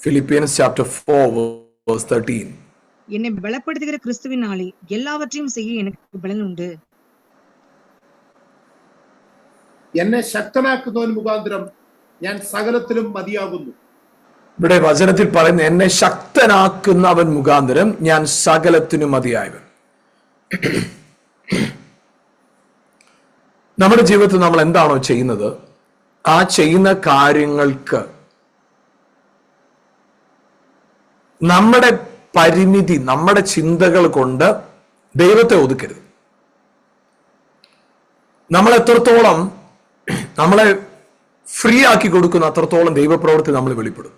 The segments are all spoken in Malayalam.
Philippians chapter 4 verse 13. என்னை பலப்படுத்துகிற கிறிஸ்துவினாலே எல்லாவற்றையும் செய்ய எனக்கு பலன் உண்டு. എന്നെ ശക്തനാക്കുന്നവൻ മുഖാന്തരം ഞാൻ സകലത്തിലും മതിയാകുന്നു. ഇവിടെ വചനത്തിൽ പറയുന്ന എന്നെ ശക്തനാക്കുന്നവൻ മുഖാന്തരം ഞാൻ സകലത്തിനും മതിയായവൻ. നമ്മുടെ ജീവിതത്തിൽ നമ്മൾ എന്താണോ ചെയ്യുന്നത്, ആ ചെയ്യുന്ന കാര്യങ്ങൾക്ക് നമ്മുടെ പരിമിതി, നമ്മുടെ ചിന്തകൾ കൊണ്ട് ദൈവത്തെ ഒതുക്കരുത്. നമ്മൾ എത്രത്തോളം നമ്മളെ ഫ്രീ ആക്കി കൊടുക്കുന്ന അത്രത്തോളം ദൈവപ്രവൃത്തി നമ്മൾ വെളിപ്പെടും.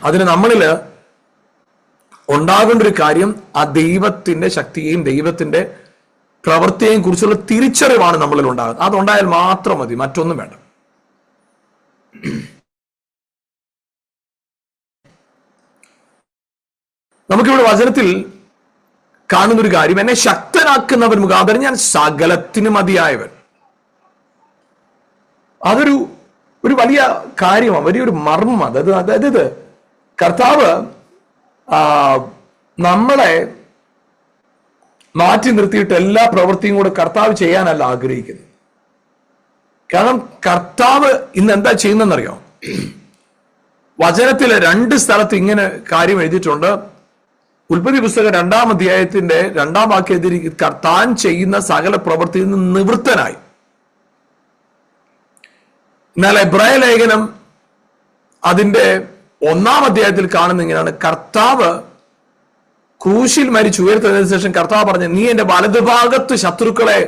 അതിന് നമ്മളില് ഉണ്ടാകേണ്ട ഒരു കാര്യം ആ ദൈവത്തിന്റെ ശക്തിയെയും ദൈവത്തിന്റെ പ്രവൃത്തിയെയും കുറിച്ചുള്ള തിരിച്ചറിവാണ് നമ്മളിൽ ഉണ്ടാകുന്നത്. അതുണ്ടായാൽ മാത്രം മതി, മറ്റൊന്നും വേണ്ട. നമുക്കിവിടെ വചനത്തിൽ കാണുന്നൊരു കാര്യം, എന്നെ ശക്തനാക്കുന്നവൻ മുഖാന്തരം ഞാൻ സകലത്തിന് മതിയായവൻ. അതൊരു വലിയ കാര്യമാണ്, വലിയൊരു മർമ്മം. അതായത് കർത്താവ് നമ്മളെ മാറ്റി നിർത്തിയിട്ട് എല്ലാ പ്രവൃത്തിയും കൂടെ കർത്താവ് ചെയ്യാനല്ല ആഗ്രഹിക്കുന്നത്. കാരണം കർത്താവ് ഇന്ന് എന്താ ചെയ്യുന്നതെന്നറിയോ? വചനത്തിലെ 2 സ്ഥലത്ത് ഇങ്ങനെ കാര്യം എഴുതിയിട്ടുണ്ട്. ഉൽപ്പത്തി പുസ്തകം 2-ാം അധ്യായത്തിന്റെ 2-ാം വാക്യത്തിൽ താൻ ചെയ്യുന്ന സകല പ്രവൃത്തിയിൽ നിന്ന് നിവൃത്തനായി. എന്നാൽ എബ്രായ ലേഖനം അതിന്റെ 1-ാം അധ്യായത്തിൽ കാണുന്ന ഇങ്ങനെയാണ്, കർത്താവ് ക്രൂശിൽ മരിച്ചു ഉയർത്തതിനു ശേഷം കർത്താവ് പറഞ്ഞു, നീ എന്റെ വലതുഭാഗത്ത് ശത്രുക്കളെ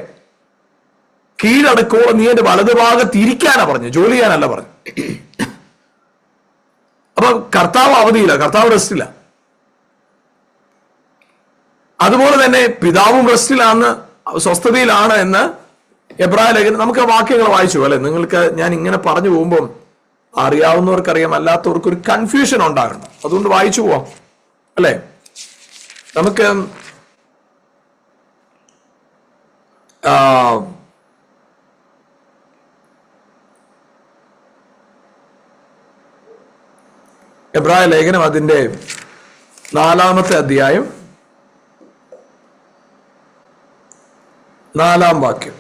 കീഴടക്കോളം നീ എന്റെ വലതുഭാഗത്ത് ഇരിക്കാനാ പറഞ്ഞു, ജോലി ചെയ്യാനല്ല പറഞ്ഞു. അപ്പൊ കർത്താവ് അവധിയില്ല, കർത്താവ് റെസ്റ്റില്ല. അതുപോലെ തന്നെ പിതാവും റെസ്റ്റിലാണ്, സ്വസ്ഥതയിലാണ് എന്ന് എബ്രായ ലേഖനം. നമുക്ക് ആ വാക്യങ്ങൾ വായിച്ചു അല്ലെ? നിങ്ങൾക്ക് ഞാൻ ഇങ്ങനെ പറഞ്ഞു പോകുമ്പോൾ അറിയാവുന്നവർക്കറിയാം, അല്ലാത്തവർക്ക് ഒരു കൺഫ്യൂഷൻ ഉണ്ടാകണം. അതുകൊണ്ട് വായിച്ചു പോവാം അല്ലെ? നമുക്ക് എബ്രായ ലേഖനം അതിന്റെ 4-ാമത്തെ അധ്യായം 4-ാം വാക്യം,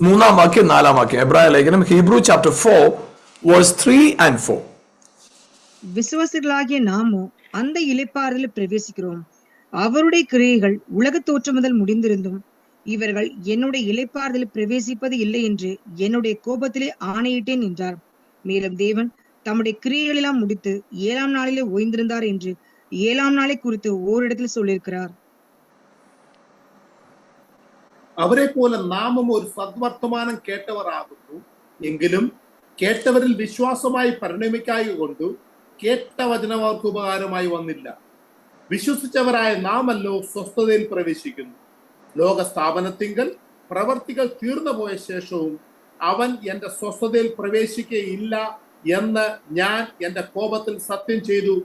3-ാം വാക്യം 4-ാം വാക്യം. എബ്രായ ലേഖനം ഹീബ്രു ചാപ്റ്റർ 4 വേഴ്സ് 3 and 4. விசுவாசிகளாகிய நாமோ அந்த இளைப்பாறுதலில் பிரவேசிக்கிறோம். அவருடைய கிரியைகள் உலக தோற்றம் முதல் முடிந்திருந்தும் இவர்கள் என்னுடைய இளைப்பாறுதலில் பிரவேசிப்பது இல்லை என்று என்னுடைய கோபத்திலே ஆணையிட்டேன் என்றார். மேலும் தேவன் தம்முடைய கிரியைகளெல்லாம் முடித்து 7-ாம் நாளிலே ஓய்ந்திருந்தார் என்று 7-ாம் நாளை குறித்து ஓரிடத்தில் சொல்லியிருக்கிறார். അവരെ പോലെ നാമും ഒരു സദ്വർത്തമാനം കേട്ടവർ ആകുന്നു. എങ്കിലും കേട്ടവരിൽ വിശ്വാസമായി പരിണമിക്കായി കൊണ്ടു കേട്ട വചനം അവർക്ക് ഉപകാരമായി വന്നില്ല. വിശ്വസിച്ചവരായ നാമല്ലോ സ്വസ്ഥതയിൽ പ്രവേശിക്കുന്നു. ലോക സ്ഥാപനത്തിങ്കൽ പ്രവർത്തികൾ തീർന്നു പോയ ശേഷവും അവൻ എന്റെ സ്വസ്ഥതയിൽ പ്രവേശിക്കയില്ല എന്ന് ഞാൻ എന്റെ കോപത്തിൽ സത്യം ചെയ്തു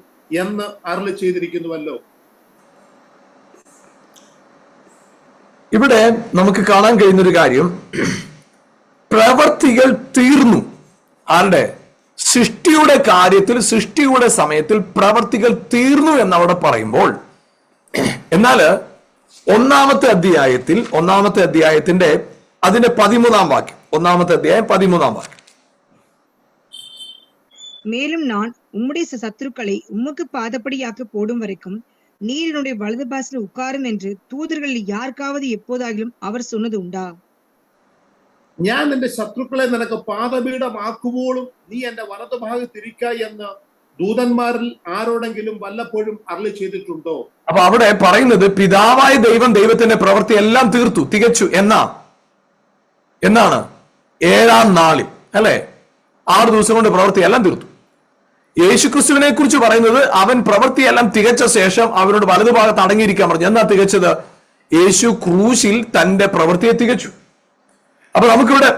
എന്ന് അരുളി ചെയ്തിരിക്കുന്നുവല്ലോ. ഇവിടെ നമുക്ക് കാണാൻ കഴിയുന്നൊരു കാര്യം, പ്രവർത്തികൾ തീർന്നു. ആരുടെ? സൃഷ്ടിയുടെ കാര്യത്തിൽ, സൃഷ്ടിയുടെ സമയത്തിൽ പ്രവർത്തികൾ തീർന്നു എന്നവിടെ പറയുമ്പോൾ, എന്നാല് 1-ാമത്തെ അധ്യായത്തിന്റെ അതിന്റെ 13-ാം വാക്യം, 1-ാമത്തെ അധ്യായം 13-ാം വാക്യം. மேலும் நான் உம்முடைய சத்துருக்களை உமக்கு பாதப்படியாக்க போடும் வரைக்கும் நீர் என்னுடைய வலது பாசில் உட்காரும் என்று தூதர்களில் யாருக்காவது எப்போதாகிலும் அவர் சொன்னது உண்டா? ഞാൻ എന്റെ ശത്രുക്കളെ നിനക്ക് പാദപീഠമാക്കുമ്പോഴും നീ എന്റെ വലതുഭാഗത്ത് ഇരിക്ക എന്ന് ദൂതന്മാരിൽ ആരോടെങ്കിലും വല്ലപ്പോഴും അരുളി ചെയ്തിട്ടുണ്ടോ? അപ്പൊ അവിടെ പറയുന്നത് പിതാവായ ദൈവം ദൈവത്തിന്റെ പ്രവൃത്തി എല്ലാം തീർത്തു, തികച്ചു എന്നാണ് 7-ാം നാളിൽ അല്ലെ? 6 ദിവസം കൊണ്ട് പ്രവൃത്തി എല്ലാം തീർത്തു. യേശുക്രിസ്തുവിനെ കുറിച്ച് പറയുന്നത് അവൻ പ്രവൃത്തിയെല്ലാം തികച്ച ശേഷം അവനോട് വലതുഭാഗത്ത് അടങ്ങിയിരിക്കാൻ പറഞ്ഞു. എന്നാ തികച്ചത്? യേശു ക്രൂശിൽ തന്റെ പ്രവൃത്തിയെ തികച്ചു. അപ്പൊ നമുക്കിവിടെ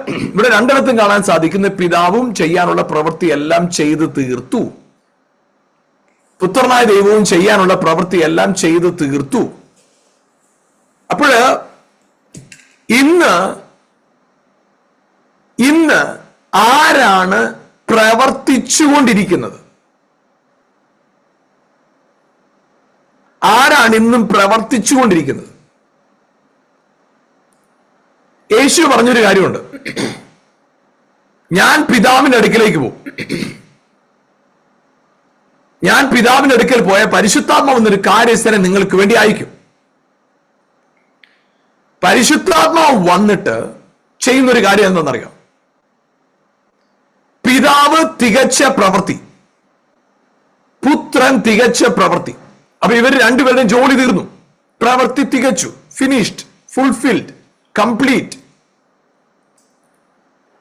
2 കാണാൻ സാധിക്കുന്ന, പിതാവും ചെയ്യാനുള്ള പ്രവൃത്തി എല്ലാം ചെയ്ത് തീർത്തു, പുത്രനായ ദൈവവും ചെയ്യാനുള്ള പ്രവൃത്തി എല്ലാം ചെയ്ത് തീർത്തു. അപ്പോഴ് ഇന്ന് ആരാണ് പ്രവർത്തിച്ചുകൊണ്ടിരിക്കുന്നത്. ആരാണ് ഇന്നും പ്രവർത്തിച്ചുകൊണ്ടിരിക്കുന്നത്? യേശു പറഞ്ഞൊരു കാര്യമുണ്ട്, ഞാൻ പിതാവിന്റെ അടുക്കലേക്ക് പോകും. ഞാൻ പിതാവിന്റെ അടുക്കൽ പോയ പരിശുദ്ധാത്മാവ് എന്നൊരു കാര്യസ്ഥനെ നിങ്ങൾക്ക് വേണ്ടി അയക്കും. പരിശുദ്ധാത്മാവ് വന്നിട്ട് ചെയ്യുന്നൊരു കാര്യം എന്താണെന്നറിയാം? പിതാവ് തികച്ച പ്രവൃത്തി, പുത്രൻ തികച്ച പ്രവൃത്തി. അപ്പൊ ഇവർ രണ്ടുപേരുടെയും ജോലി തീർന്നു, പ്രവൃത്തി തികച്ചു, ഫിനിഷ്ഡ്, ഫുൾഫിൽഡ്, കംപ്ലീറ്റ്.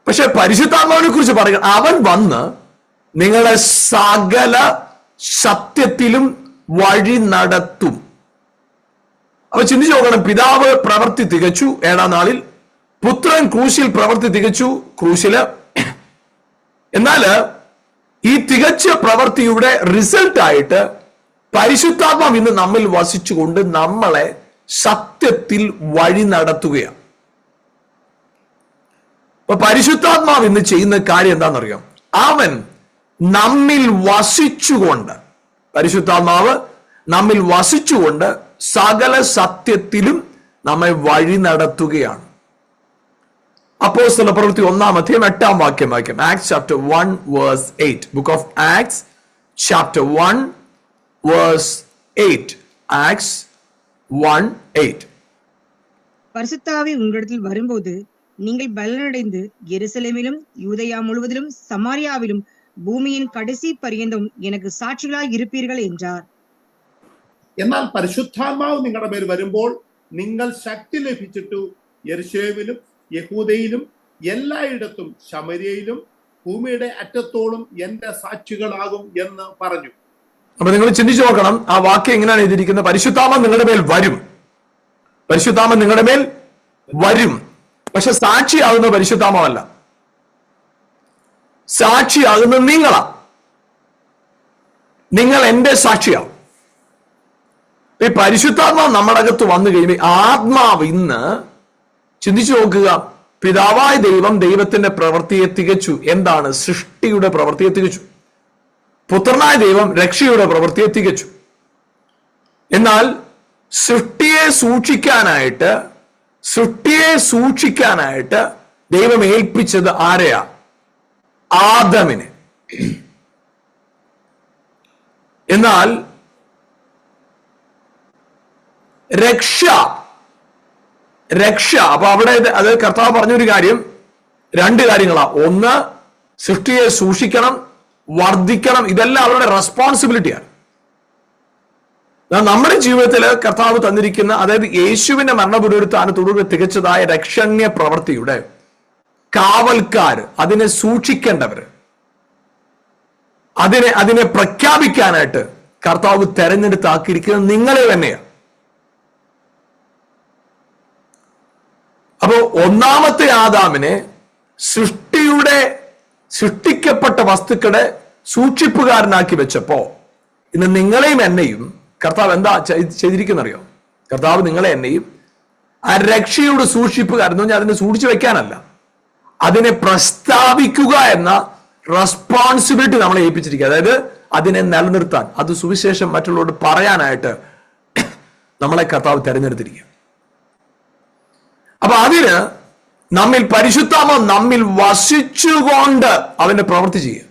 പക്ഷെ പരിശുദ്ധാത്മാവിനെ കുറിച്ച് പറയുക, അവൻ വന്ന് നിങ്ങളെ സകല സത്യത്തിലും വഴി നടത്തും. അപ്പൊ ചിന്തിച്ചു നോക്കണം, പിതാവ് പ്രവൃത്തി തികച്ചു 7-ാം നാളിൽ, പുത്രൻ ക്രൂശിൽ പ്രവൃത്തി തികച്ചു ക്രൂശില്. എന്നാല് ഈ തികച്ച പ്രവൃത്തിയുടെ റിസൾട്ട് ആയിട്ട് പരിശുദ്ധാത്മാവ് ഇന്ന് നമ്മിൽ വസിച്ചുകൊണ്ട് നമ്മളെ സത്യത്തിൽ വഴി നടത്തുകയാണ്. അപ്പൊ പരിശുദ്ധാത്മാവ് ഇന്ന് ചെയ്യുന്ന കാര്യം എന്താണെന്നറിയാം? അവൻ നമ്മിൽ വസിച്ചുകൊണ്ട്, പരിശുദ്ധാത്മാവ് നമ്മിൽ വസിച്ചുകൊണ്ട് സകല സത്യത്തിലും നമ്മെ വഴി നടത്തുകയാണ്. അപ്പോസ്തല പ്രവൃത്തി 1-ാം അധ്യായം 8-ാം വാക്യം വായിക്കാം. Acts chapter 1 verse 8. Book of Acts chapter 1 verse 8. Acts 1:8. பரிசுத்தாவி உங்களிடத்தில் வரும்போது நீங்கள் பலனடைந்து எருசலேமிலும் யூதேயா முழுவதிலும் சமாரியாவிலும் ഭൂമിயின் കടസി പര്യന്തം എനിക്ക് സാക്ഷികളായി ഇരുപ്പീர்கள் என்றார். എന്നാൽ പരിശുദ്ധാത്മാവ് നിങ്ങളുടെ മേൽ വരുമ്പോൾ നിങ്ങൾ ശക്തി ലഭിച്ചിട്ടു യെരുശലേമിലും യഹൂദയിലും എല്ലായിടത്തും ശമര്യയിലും ഭൂമിയുടെ അറ്റത്തോളം എന്റെ സാക്ഷികളാകും എന്ന് പറഞ്ഞു. അപ്പൊ നിങ്ങൾ ചിന്തിച്ചു നോക്കണം, ആ വാക്യം എങ്ങനെയാണ് എഴുതിയിരിക്കുന്നത്? പരിശുദ്ധാത്മാവ് നിങ്ങളുടെ മേൽ വരും, പരിശുദ്ധാത്മാവ് നിങ്ങളുടെ മേൽ വരും. പക്ഷെ സാക്ഷിയാകുന്ന പരിശുദ്ധാത്മാവല്ല, സാക്ഷിയാകുന്നത് നിങ്ങളാ. നിങ്ങൾ എന്റെ സാക്ഷിയാവും. ഈ പരിശുദ്ധാത്മാവ് നമ്മുടെ അകത്ത് വന്നു കഴിയുമ്പോൾ ആത്മാവ് ഇന്ന് ചിന്തിച്ചു നോക്കുക, പിതാവായ ദൈവം ദൈവത്തിന്റെ പ്രവൃത്തിയെ തികച്ചു. എന്താണ്? സൃഷ്ടിയുടെ പ്രവൃത്തിയെ തികച്ചു. പുത്രനായ ദൈവം രക്ഷയുടെ പ്രവൃത്തിയെ തികച്ചു. എന്നാൽ സൃഷ്ടിയെ സൂക്ഷിക്കാനായിട്ട് ദൈവം ഏൽപ്പിച്ചത് ആരെയാ? ആദമിനെ. എന്നാൽ രക്ഷ അപ്പൊ അവിടെ അത് കർത്താവ് പറഞ്ഞൊരു കാര്യം, 2 കാര്യങ്ങളാ. ഒന്ന്, സൃഷ്ടിയെ സൂക്ഷിക്കണം, വർദ്ധിക്കണം. ഇതെല്ലാം അവരുടെ റെസ്പോൺസിബിലിറ്റിയാണ്. നമ്മുടെ ജീവിതത്തിൽ കർത്താവ് തന്നിരിക്കുന്ന, അതായത് യേശുവിന്റെ മരണപുനരുത്ഥാനത്തോടുകൂടി തികച്ചതായ രക്ഷണ്യ പ്രവൃത്തിയുടെ കാവൽക്കാര്, അതിനെ സൂക്ഷിക്കേണ്ടവര്, അതിനെ പ്രഖ്യാപിക്കാനായിട്ട് കർത്താവ് തെരഞ്ഞെടുത്താക്കിയിരിക്കുന്നത് നിങ്ങളെ തന്നെയാണ്. അപ്പോ ഒന്നാമത്തെ ആദാമിനെ സൃഷ്ടിക്കപ്പെട്ട വസ്തുക്കളുടെ സൂക്ഷിപ്പുകാരനാക്കി വെച്ചപ്പോ ഇന്ന് നിങ്ങളെയും എന്നെയും കർത്താവ് എന്താ ചെയ്തിരിക്കുന്നറിയോ? കർത്താവ് നിങ്ങളെ എന്നെയും ആ രക്ഷയുടെ സൂക്ഷിപ്പുകാരെന്ന് പറഞ്ഞാൽ അതിനെ സൂക്ഷിച്ചു വെക്കാനല്ല, അതിനെ പ്രസ്താവിക്കുക എന്ന റെസ്പോൺസിബിലിറ്റി നമ്മളെ ഏൽപ്പിച്ചിരിക്കുക. അതായത് അതിനെ നിലനിർത്താൻ, അത് സുവിശേഷം മറ്റുള്ളവരോട് പറയാനായിട്ട് നമ്മളെ കർത്താവ് തെരഞ്ഞെടുത്തിരിക്കുക. അപ്പൊ അതിന് പരിശുദ്ധാത്മാവ് നമ്മിൽ വസിച്ചുകൊണ്ട് അവന്റെ പ്രവൃത്തി ചെയ്യുക.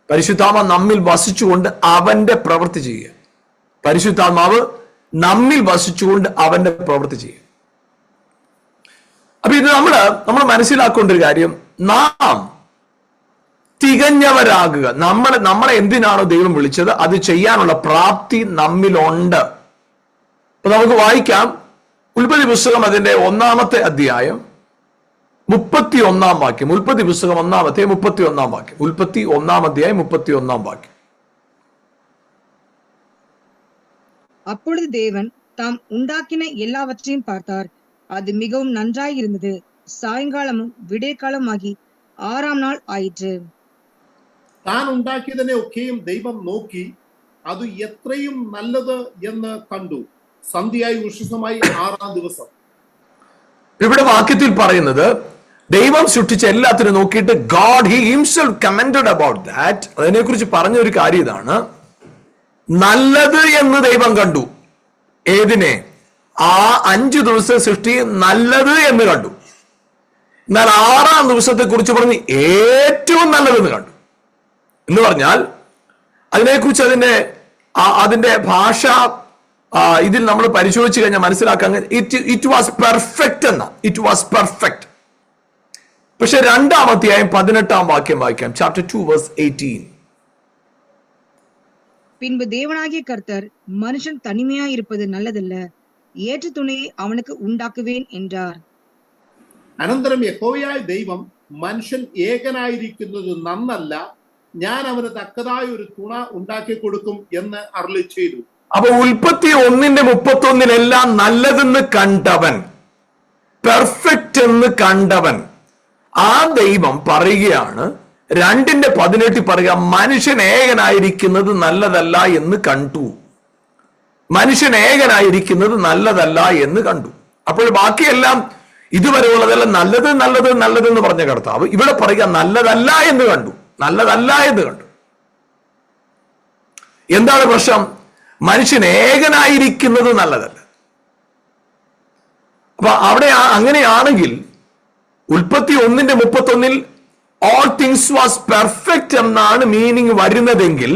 പരിശുദ്ധാത്മാവ് നമ്മിൽ വസിച്ചുകൊണ്ട് അവന്റെ പ്രവൃത്തി ചെയ്യുക. പരിശുദ്ധാത്മാവ് നമ്മിൽ വസിച്ചുകൊണ്ട് അവന്റെ പ്രവൃത്തി ചെയ്യുക. അപ്പൊ ഇത് നമ്മൾ മനസ്സിലാക്കേണ്ട ഒരു കാര്യം, നാം തികഞ്ഞവരാകുക. നമ്മളെ എന്തിനാണോ ദൈവം വിളിച്ചത് അത് ചെയ്യാനുള്ള പ്രാപ്തി നമ്മിലുണ്ട്. അപ്പൊ നമുക്ക് വായിക്കാം ഉൽപ്പത്തി പുസ്തകം അതിന്റെ 1-ാമത്തെ അധ്യായം 31-ാം വാക്യം. ഉൽപ്പത്തി പുസ്തകം 1-ാം അധ്യായം 31-ാം വാക്യം. ഉൽപ്പത്തി 1-ാം അധ്യായം 31-ാം വാക്യം. அப்பொழுது தேவன் தாம் உண்டாக்கின எல்லாவற்றையும் பார்த்தார், அது மிகவும் நன்றாய் இருந்தது. சாயங்காலமும் விடியற்காலமாகி 6ஆம் നാൾ ആയിற்று. താൻ ഉണ്ടാക്കിയതിനെ ഒക്കെയും ദൈവം നോക്കി, അത് എത്രയും നല്ലത് എന്ന് കണ്ടു. സന്ധ്യയായി ഉഷസമായി 6ആം ദിവസം. ഇവിടെ വാക്യത്തിൽ പറയുന്നത് ദൈവം സൃഷ്ടിച്ച എല്ലാത്തിനും നോക്കിയിട്ട് God he himself commented about that. അതിനെക്കുറിച്ച് പറഞ്ഞ ഒരു കാര്യം ഇതാണ്, നല്ലത് എന്ന് ദൈവം കണ്ടു. ഏതിനെ? ആ 5 ദിവസത്തെ സൃഷ്ടി നല്ലത് എന്ന് കണ്ടു. എന്നാൽ 6-ാം ദിവസത്തെ കുറിച്ച് പറഞ്ഞ് ഏറ്റവും നല്ലതെന്ന് കണ്ടു. എന്ന് പറഞ്ഞാൽ അതിനെക്കുറിച്ച് അതിന്റെ ഭാഷ ഇതിൽ നമ്മൾ പരിശോധിച്ചു കഴിഞ്ഞാൽ മനസ്സിലാക്കാൻ ഇറ്റ് വാസ് പെർഫെക്റ്റ് എന്ന, ഇറ്റ് വാസ് പെർഫെക്റ്റ്. പക്ഷെ 2-ാം അധ്യായം 18-ാം വാക്യം വായിക്കാം. Chapter 2 verse 18. பின்பு தேவனாகிய கர்த்தர் மனுஷன் தனிமையாய் இருப்பது நல்லதல்ல, ஏற்ற துணையை அவனுக்கு உண்டாக்குவேன் என்றார். അനന്തരം യഹോവയായ ദൈവം മനുഷ്യൻ ഏകനായിരിക്കുന്നത് നന്നല്ല, ഞാൻ അവന് തക്കതായ ഒരു തുണ ഉണ്ടാക്കി കൊടുക്കും എന്ന് അരുളി ചെയ്തു. അപ്പൊ ഉൽപ്പത്തി 1:31 നല്ലതെന്ന് കണ്ടവൻ, പെർഫെക്റ്റ് എന്ന് കണ്ടവൻ, ആ ദൈവം പറയുകയാണ് 2:18 പറയുക, മനുഷ്യൻ ഏകനായിരിക്കുന്നത് നല്ലതല്ല എന്ന് കണ്ടു. മനുഷ്യൻ ഏകനായിരിക്കുന്നത് നല്ലതല്ല എന്ന് കണ്ടു. അപ്പോൾ ബാക്കിയെല്ലാം ഇതുവരെ ഉള്ളതെല്ലാം നല്ലത് നല്ലത് നല്ലതെന്ന് പറഞ്ഞ കർത്താവ് ഇവിടെ പറയുക നല്ലതല്ല എന്ന് കണ്ടു, നല്ലതല്ല എന്ന് കണ്ടു. എന്താണ് പ്രശ്നം? മനുഷ്യൻ ഏകനായിരിക്കുന്നത് നല്ലതല്ല. അപ്പൊ അവിടെ അങ്ങനെയാണെങ്കിൽ ഉൽപ്പത്തി 1:31 ഓൾ തിങ്സ് വാസ് പെർഫെക്റ്റ് എന്നാണ് മീനിങ് വരുന്നതെങ്കിൽ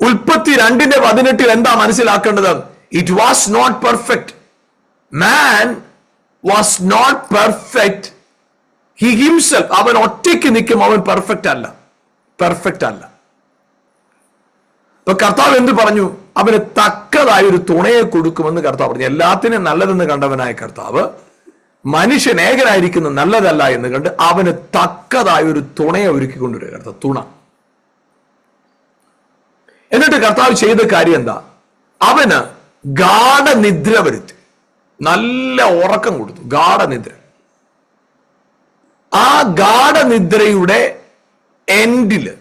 ഉൽപ്പത്തി 2:18 എന്താ മനസ്സിലാക്കേണ്ടത്? It was not perfect. Man was not perfect. He himself, അവൻ ഒറ്റയ്ക്ക് നിൽക്കും, അവൻ പെർഫെക്റ്റ് അല്ല, പെർഫെക്റ്റ് അല്ല. ഇപ്പൊ കർത്താവ് എന്ത് പറഞ്ഞു? അവന് തക്കതായ ഒരു തുണയെ കൊടുക്കുമെന്ന് കർത്താവ് പറഞ്ഞു. എല്ലാത്തിനും നല്ലതെന്ന് കണ്ടവനായ കർത്താവ് മനുഷ്യൻ ഏകനായിരിക്കുന്നത് നല്ലതല്ല എന്ന് കണ്ട് അവന് തക്കതായ ഒരു തുണയെ ഒരുക്കിക്കൊണ്ടുവരിക. കർത്താവ് തുണ. എന്നിട്ട് കർത്താവ് ചെയ്ത കാര്യം എന്താ? അവന് ഗാഢനിദ്ര വരുത്തി, നല്ല ഉറക്കം കൊടുത്തു, ഗാഢനിദ്ര. ആ ഗാഢനിദ്രയുടെ എൻഡില്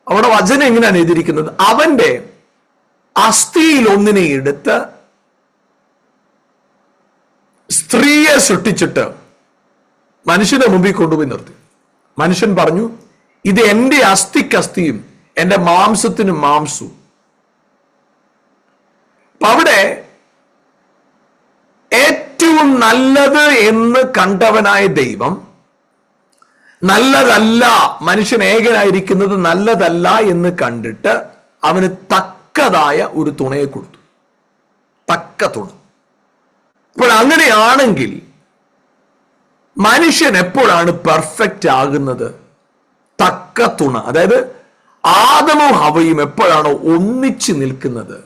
അവിടെ വചനം എങ്ങനെയാണ് എഴുതിയിരിക്കുന്നത്? അവന്റെ അസ്ഥിയിൽ ഒന്നിനെ എടുത്ത് സ്ത്രീയെ സൃഷ്ടിച്ചിട്ട് മനുഷ്യന്റെ മുമ്പിൽ കൊണ്ടുപോയി നിർത്തി. മനുഷ്യൻ പറഞ്ഞു, ഇത് എന്റെ അസ്ഥിക്ക് അസ്ഥിയും എന്റെ മാംസത്തിന് മാംസവും. അപ്പൊ അവിടെ ഏറ്റവും നല്ലത് എന്ന് കണ്ടവനായ ദൈവം നല്ലതല്ല, മനുഷ്യൻ ഏകനായിരിക്കുന്നത് നല്ലതല്ല എന്ന് കണ്ടിട്ട് അവന് തക്കതായ ഒരു തുണയെ കൊടുത്തു, തക്ക തുണ. അപ്പോൾ അങ്ങനെയാണെങ്കിൽ മനുഷ്യൻ എപ്പോഴാണ് പെർഫെക്റ്റ് ആകുന്നത്? തക്ക തുണ. അതായത് ആദമും ഹവയും എപ്പോഴാണോ ഒന്നിച്ചു നിൽക്കുന്നത്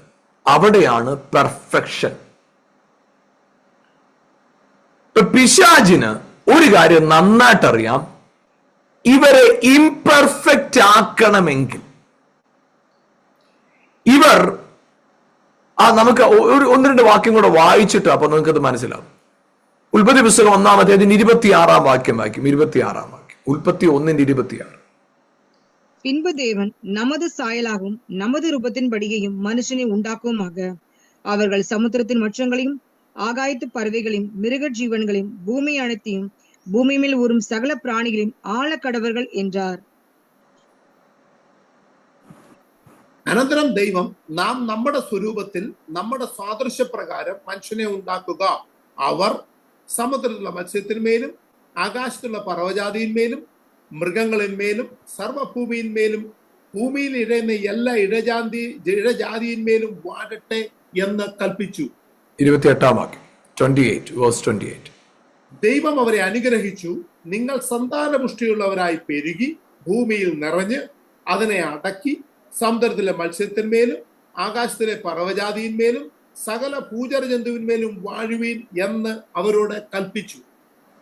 അവിടെയാണ് പെർഫെക്ഷൻ. പിശാചിന് ഒരു കാര്യം നന്നായിട്ടറിയാം, ഇവരെ ഇംപെർഫെക്റ്റ് ആക്കണമെങ്കിൽ ഇവർ നമുക്ക് ഒരു 1-2 വാക്യം കൂടെ വായിച്ചിട്ട് അപ്പൊ നിങ്ങൾക്കത് മനസ്സിലാവും. ഉൽപ്പത്തി പുസ്തകം 1-ാം 26-ാം വാക്യം വായിക്കും. 26-ാം വാക്യം, ഉൽപ്പത്തി 1:26. பின்பு தேவன் நமது சாயலாகவும் நமது ரூபத்தின்படியையும் மனுஷனை உண்டாக்குவோமாக, அவர்கள் சமுத்திரத்தின் மற்றங்களையும் ஆகாயத்து பறவைகளையும் மிருக ஜீவன்களையும் பூமி அனைத்தையும் பூமி மேல் ஊறும் சகல பிராணிகளையும் ആളക്കടവர்கள் என்றார். അനന്തരം ദൈവം നാം നമ്മുടെ സ്വരൂപത്തിൽ നമ്മുടെ സാദൃശ്യപ്രകാരം മനുഷ്യനെ ഉണ്ടാക്കുക, അവർ സമുദ്രത്തിലുള്ള മത്സ്യത്തിന്മേലും ആകാശത്തുള്ള പർവ്വജാതിന്മേലും മൃഗങ്ങളിന്മേലും സർവഭൂമിയിന്മേലും ഭൂമിയിൽ ഇഴയുന്ന എല്ലാ ഇഴജാതിയിന്മേലും വാഴട്ടെ എന്ന് കൽപ്പിച്ചു. 28-ാം വാക്യം, 28. ദൈവം അവരെ അനുഗ്രഹിച്ചു, നിങ്ങൾ സന്താനപുഷ്ടിയുള്ളവരായി പെരുകി ഭൂമിയിൽ നിറഞ്ഞ് അതിനെ അടക്കി സമുദ്രത്തിലെ മത്സ്യത്തിന്മേലും ആകാശത്തിലെ പർവ്വജാതിന്മേലും സകല ഭൂചര ജന്തുവിന്മേലും വാഴുവീൻ എന്ന് അവരോട് കൽപ്പിച്ചു.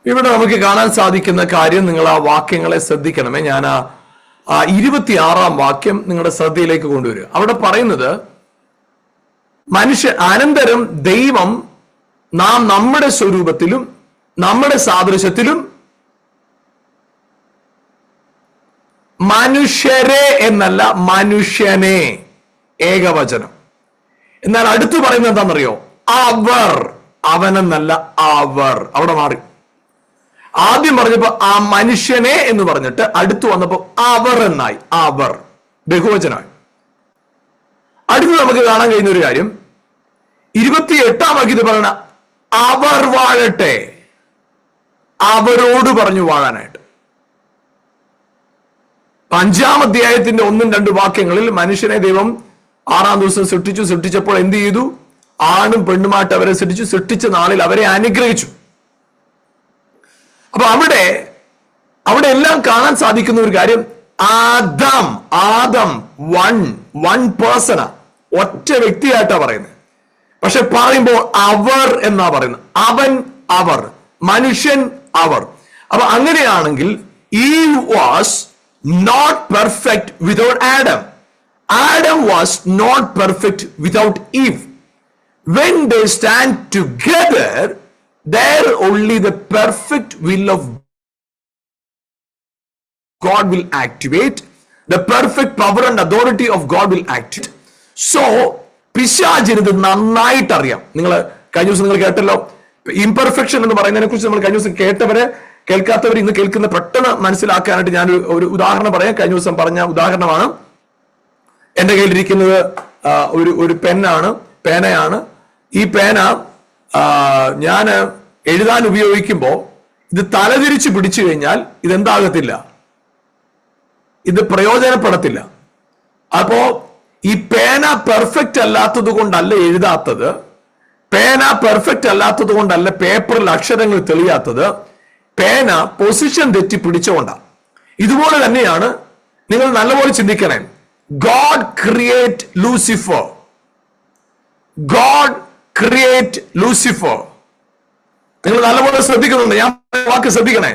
ഇവിടെ നമുക്ക് കാണാൻ സാധിക്കുന്ന കാര്യം, നിങ്ങൾ ആ വാക്യങ്ങളെ ശ്രദ്ധിക്കണമേ. ഞാൻ ആ 26-ാം വാക്യം നിങ്ങളുടെ ശ്രദ്ധയിലേക്ക് കൊണ്ടുവരിക. അവിടെ പറയുന്നത് അനന്തരം ദൈവം നാം നമ്മുടെ സ്വരൂപത്തിലും നമ്മുടെ സാദൃശ്യത്തിലും മനുഷ്യരെ എന്നല്ല, മനുഷ്യനെ, ഏകവചനം. എന്നാൽ അടുത്ത് പറയുന്നത് എന്താണെന്നറിയോ? അവനെന്നല്ല അവർ. അവിടെ മാറി. ആദ്യം പറഞ്ഞപ്പോ ആ മനുഷ്യനെ എന്ന് പറഞ്ഞിട്ട് അടുത്ത് വന്നപ്പോ അവർ എന്നായി. അവർ ബഹുവചനമായി. അടുത്ത് നമുക്ക് കാണാൻ കഴിയുന്ന ഒരു കാര്യം 28-ാം വാക്യത്തിൽ പറയണ അവർ വാഴട്ടെ, അവരോട് പറഞ്ഞു വാഴാനായിട്ട്. 5-ാം അധ്യായത്തിന്റെ 1-2 വാക്യങ്ങളിൽ മനുഷ്യനെ ദൈവം 6-ാം ദിവസം സൃഷ്ടിച്ചപ്പോൾ എന്ത് ചെയ്തു? ആണും പെണ്ണുമായിട്ട് അവരെ സൃഷ്ടിച്ച നാളിൽ അവരെ അനുഗ്രഹിച്ചു. അപ്പൊ അവിടെ എല്ലാം കാണാൻ സാധിക്കുന്ന ഒരു കാര്യം, ആദം വൺ പേഴ്സണാ, ഒറ്റ വ്യക്തിയായിട്ടാ പറയുന്നത്. പക്ഷെ പറയുമ്പോൾ അവർ എന്നാ പറയുന്നത്. അവൻ അവർ, മനുഷ്യൻ അവർ. അപ്പൊ അങ്ങനെയാണെങ്കിൽ Eve was not perfect without Adam. Adam was not perfect without Eve. When they stand together, there only the perfect will of God will activate. The perfect power and authority of God will activate. So, പിശാചിന് ഇത് നന്നായിട്ട് അറിയാം. നിങ്ങൾ കഴിഞ്ഞ ദിവസം നിങ്ങൾ കേട്ടല്ലോ, ഇംപെർഫെക്ഷൻ എന്ന് പറയുന്നതിനെ കുറിച്ച് നമ്മൾ കഴിഞ്ഞ ദിവസം കേൾക്കാത്തവർ ഇന്ന് കേൾക്കുന്ന പെട്ടെന്ന് മനസ്സിലാക്കാനായിട്ട് ഞാൻ ഒരു ഉദാഹരണം പറയാം. കഴിഞ്ഞ ദിവസം പറഞ്ഞ ഉദാഹരണമാണ്. എന്റെ കയ്യിലിരിക്കുന്നത് ഒരു പേനയാണ്. ഈ പേന ഞാൻ എഴുതാൻ ഉപയോഗിക്കുമ്പോൾ ഇത് തലതിരിച്ച് പിടിച്ചു കഴിഞ്ഞാൽ ഇതെന്താകത്തില്ല, ഇത് പ്രയോജനപ്പെടത്തില്ല. അപ്പോ ഈ പേന പെർഫെക്റ്റ് അല്ലാത്തത് കൊണ്ടല്ല എഴുതാത്തത്, പേന പെർഫെക്റ്റ് അല്ലാത്തത് കൊണ്ടല്ല പേപ്പറിൽ അക്ഷരങ്ങൾ തെളിയാത്തത്, പേന പൊസിഷൻ തെറ്റി പിടിച്ചുകൊണ്ടാണ്. ഇതുപോലെ തന്നെയാണ് നിങ്ങൾ നല്ലപോലെ ചിന്തിക്കണേ. God create Lucifer. God create Lucifer. നിങ്ങൾ നല്ലപോലെ ശ്രദ്ധിക്കുന്നുണ്ട്, ഞാൻ വാക്ക് ശ്രദ്ധിക്കണേ.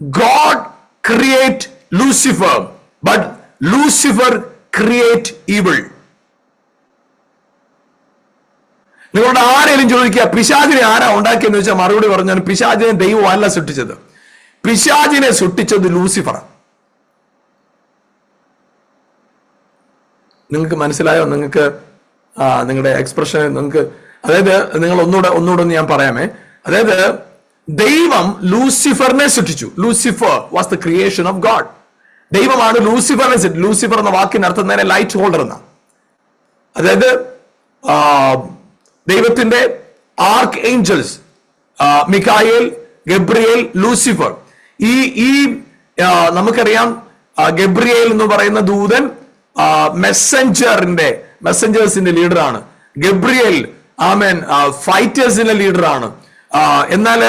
God create Lucifer, but Lucifer create evil. നിങ്ങളോട് ആരെങ്കിലും ചോദിക്കുക പിശാചിനെ ആരാ ഉണ്ടാക്കിയെന്ന് വെച്ചാൽ മറുപടി പറഞ്ഞാൽ പിശാചിനെ ദൈവം അല്ല സൃഷ്ടിച്ചത്, പിശാചിനെ സൃഷ്ടിച്ചത് ലൂസിഫറാണ്. നിങ്ങൾക്ക് മനസ്സിലായോ? നിങ്ങൾക്ക് നിങ്ങളുടെ എക്സ്പ്രഷൻ നിങ്ങൾക്ക്, അതായത് നിങ്ങൾ ഒന്നുകൂടെ ഞാൻ പറയാമേ. അതായത് ദൈവം ലൂസിഫറിനെ സൃഷ്ടിച്ചു. Lucifer was the creation of God. ദൈവമാണ് ലൂസിഫറിനെ സൃഷ്ടിച്ചു. ലൂസിഫർ എന്ന വാക്കിന് അർത്ഥം തന്നെ ലൈറ്റ് ഹോൾഡർ എന്നാണ്. അതായത് ദൈവത്തിന്റെ ആർക്ക് ഏഞ്ചൽസ് മിഖായേൽ, ഗബ്രിയേൽ, ലൂസിഫർ. ഈ നമുക്കറിയാം ഗബ്രിയേൽ എന്ന് പറയുന്ന ദൂതൻ മെസ്സഞ്ചേഴ്സിന്റെ ലീഡറാണ്. ഗബ്രിയേൽ ഫൈറ്റേഴ്സിന്റെ ലീഡറാണ്. എന്നാൽ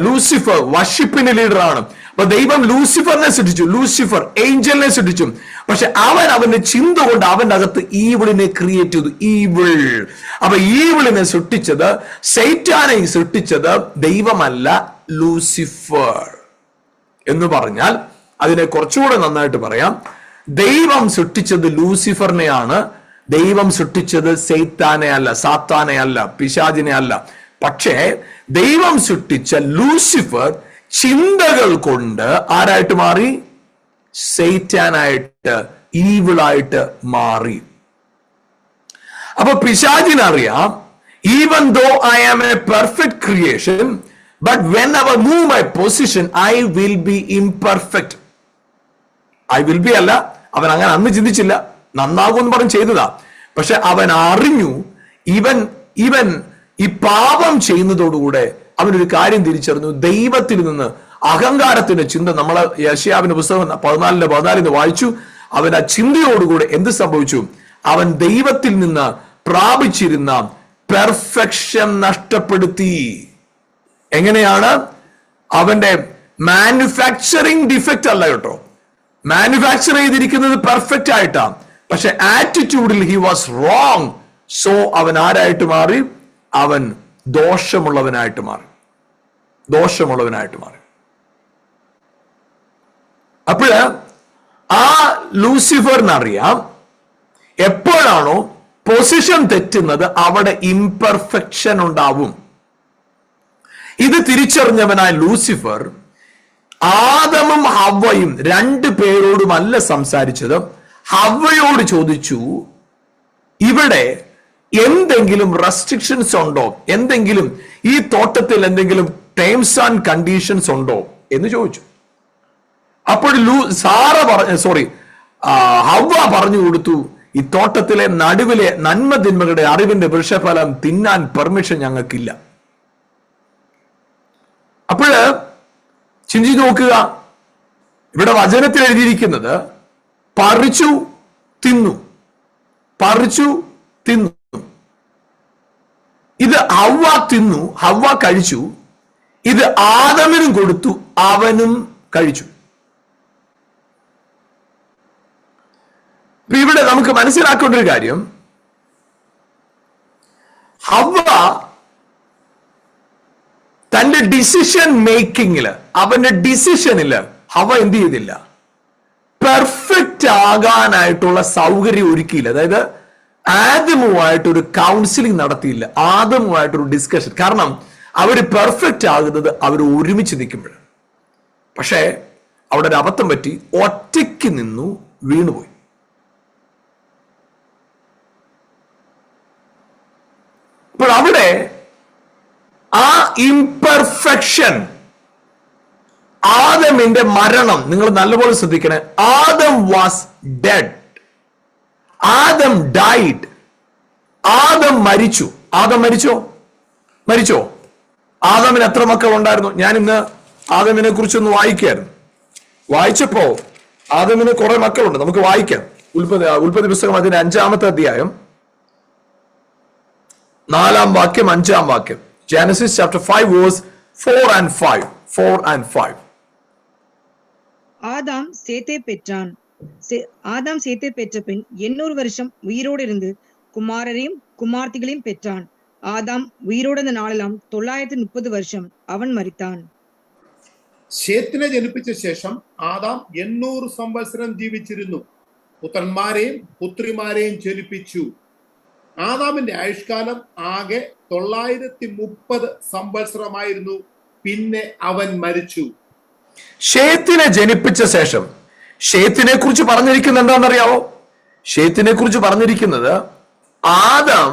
ലൂസിഫർ വർഷിപ്പിന്റെ ലീഡറാണ്. അപ്പൊ ദൈവം ലൂസിഫറിനെ സൃഷ്ടിച്ചു, ലൂസിഫർ ഏഞ്ചലിനെ സൃഷ്ടിച്ചു. പക്ഷെ അവന്റെ ചിന്ത കൊണ്ട് അവന്റെ അകത്ത് ഈവിളിനെ ക്രിയേറ്റ് ചെയ്തു. ഈവിൾ. അപ്പൊ ഈവിളിനെ സൃഷ്ടിച്ചത്, സൈറ്റാനെ സൃഷ്ടിച്ചത് ദൈവമല്ല, ലൂസിഫർ. എന്ന് പറഞ്ഞാൽ അതിനെ കുറച്ചുകൂടെ നന്നായിട്ട് പറയാം, ദൈവം സൃഷ്ടിച്ചത് ലൂസിഫറിനെയാണ്, ദൈവം സൃഷ്ടിച്ചത് സൈത്താനെ അല്ല, സാത്താനെ അല്ല, പിശാചിനെ അല്ല. പക്ഷേ ദൈവം സൃഷ്ടിച്ച ലൂസിഫർ ചിന്തകൾ കൊണ്ട് ആരായിട്ട് മാറി? സൈറ്റാനായിട്ട്, ഈവിളായിട്ട് മാറി. അപ്പൊ പിശാചിനറിയാം, even though I am a perfect creation, but when I move my position I will be imperfect. I will be അല്ല, അവൻ അങ്ങനെ അന്ന് ചിന്തിച്ചില്ല, നന്നാകുമെന്ന് പറഞ്ഞ് ചെയ്തതാ. പക്ഷെ അവൻ അറിഞ്ഞു, ഇവൻ ഈ പാപം ചെയ്യുന്നതോടുകൂടെ അവനൊരു കാര്യം തിരിച്ചറിഞ്ഞു. ദൈവത്തിൽ നിന്ന് അഹങ്കാരത്തിന്റെ ചിന്ത, നമ്മൾ യെശയ്യാവിന്റെ പുസ്തകം 14:14 വായിച്ചു. അവൻ ആ ചിന്തയോടുകൂടെ എന്ത് സംഭവിച്ചു? അവൻ ദൈവത്തിൽ നിന്ന് പ്രാപിച്ചിരുന്ന പെർഫെക്ഷൻ നഷ്ടപ്പെടുത്തി. എങ്ങനെയാണ്? അവന്റെ മാനുഫാക്ചറിങ് ഡിഫക്റ്റ് അല്ല കേട്ടോ, മാനുഫാക്ചർ ചെയ്തിരിക്കുന്നത് പെർഫെക്റ്റ് ആയിട്ടാണ്. പക്ഷെ ആറ്റിറ്റ്യൂഡിൽ ഹി വാസ് റോങ്. സോ അവൻ ആരായിട്ട് മാറി? അവൻ ദോഷമുള്ളവനായിട്ട് മാറി. അപ്പോഴ് ആ ലൂസിഫറിനറിയാം, എപ്പോഴാണോ പൊസിഷൻ തെറ്റുന്നത് അവിടെ ഇംപെർഫെക്ഷൻ ഉണ്ടാവും. ഇത് തിരിച്ചറിഞ്ഞവനായ ലൂസിഫർ ആദമും ഹവ്വയും 2 പേരോടുമല്ല സംസാരിച്ചത്, ഹവ്വയോട് ചോദിച്ചു, ഇവിടെ എന്തെങ്കിലും റെസ്ട്രിക്ഷൻസ് ഉണ്ടോ, എന്തെങ്കിലും ഈ തോട്ടത്തിൽ എന്തെങ്കിലും ടേംസ് ആൻഡ് കണ്ടീഷൻസ് ഉണ്ടോ എന്ന് ചോദിച്ചു. അപ്പോൾ ഹവ്വ പറഞ്ഞു കൊടുത്തു, ഈ തോട്ടത്തിലെ നടുവിലെ നന്മ തിന്മകളുടെ അറിവിന്റെ വൃക്ഷഫലം തിന്നാൻ പെർമിഷൻ ഞങ്ങൾക്കില്ല. അപ്പോഴ് ചിന്തിച്ചു നോക്കുക, ഇവിടെ വചനത്തിൽ എഴുതിയിരിക്കുന്നത് പറിച്ചു തിന്നു, പറിച്ചു തിന്നു. ഇത് ഹവ്വ തിന്നു, ഹവ്വ കഴിച്ചു. ഇത് ആദമിനും കൊടുത്തു, അവനും കഴിച്ചു. ഇവിടെ നമുക്ക് മനസ്സിലാക്കേണ്ട ഒരു കാര്യം, ഹവ്വ തന്റെ ഡിസിഷൻ മേക്കിങ്ങില്, അവന്റെ ഡിസിഷനില് ഹവ്വ എന്ത് ചെയ്തില്ല, പെർഫെക്റ്റ് ആകാനായിട്ടുള്ള സൗകര്യം ഒരുക്കിയില്ല. അതായത് ആദമുമായിട്ടൊരു കൗൺസിലിംഗ് നടത്തിയില്ല, ആദമുമായിട്ടൊരു ഡിസ്കഷൻ. കാരണം അവര് പെർഫെക്റ്റ് ആകുന്നത് അവർ ഒരുമിച്ച് നിൽക്കുമ്പോൾ. പക്ഷേ അവിടെ ഒരു അബദ്ധം പറ്റി, ഒറ്റയ്ക്ക് നിന്നു, വീണുപോയി. അപ്പോൾ അവിടെ ആ ഇംപെർഫെക്ഷൻ, ആദമിന്റെ മരണം, നിങ്ങൾ നല്ലപോലെ ശ്രദ്ധിക്കണേ. Adam was dead, Adam died, Adam മരിച്ചു. ആദം മരിച്ചോ? മരിച്ചോ? ആദമിന് എത്ര മക്കൾ ഉണ്ടായിരുന്നു? ഞാൻ ഇന്ന് ആദമിനെ കുറിച്ചൊന്ന് വായിക്കായിരുന്നു. വായിച്ചപ്പോ ആദമിന് കുറെ മക്കളുണ്ട്, നമുക്ക് വായിക്കാം. ഉൽപ്പത്തി പുസ്തകം അതിന്റെ 5-ാമത്തെ അധ്യായം 4-ാം വാക്യം 5-ാം വാക്യം. Genesis chapter 5 verse 4 and 5. 4 and 5. ஆதாம் சேத்தை பெற்றான். ஆதாம் சேத்தை பெற்ற பின் 800 வருஷம் உயிரோடு இருந்து குமாரரையும் குமார்த்திகளையும் பெற்றான். ആദാം ഉയിരോടുന്ന നാളെല്ലാം 930 വർഷം അവൻ മരിത്താൻ. ശേത്തിനെ ജനിപ്പിച്ച ശേഷം ആദാം 800 സംവത്സരം ജീവിച്ചിരുന്നു, പുത്രന്മാരെയും പുത്രിമാരെയും ജനിപ്പിച്ചു. ആദാമിന്റെ ആയുഷ്കാലം ആകെ 930 സംവത്സരമായിരുന്നു. പിന്നെ അവൻ മരിച്ചു. ശേത്തിനെ ജനിപ്പിച്ച ശേഷം, ശേത്തിനെ കുറിച്ച് പറഞ്ഞിരിക്കുന്നത് എന്താണെന്നറിയാവോ? ശേത്തിനെ കുറിച്ച് പറഞ്ഞിരിക്കുന്നത് ആദാം,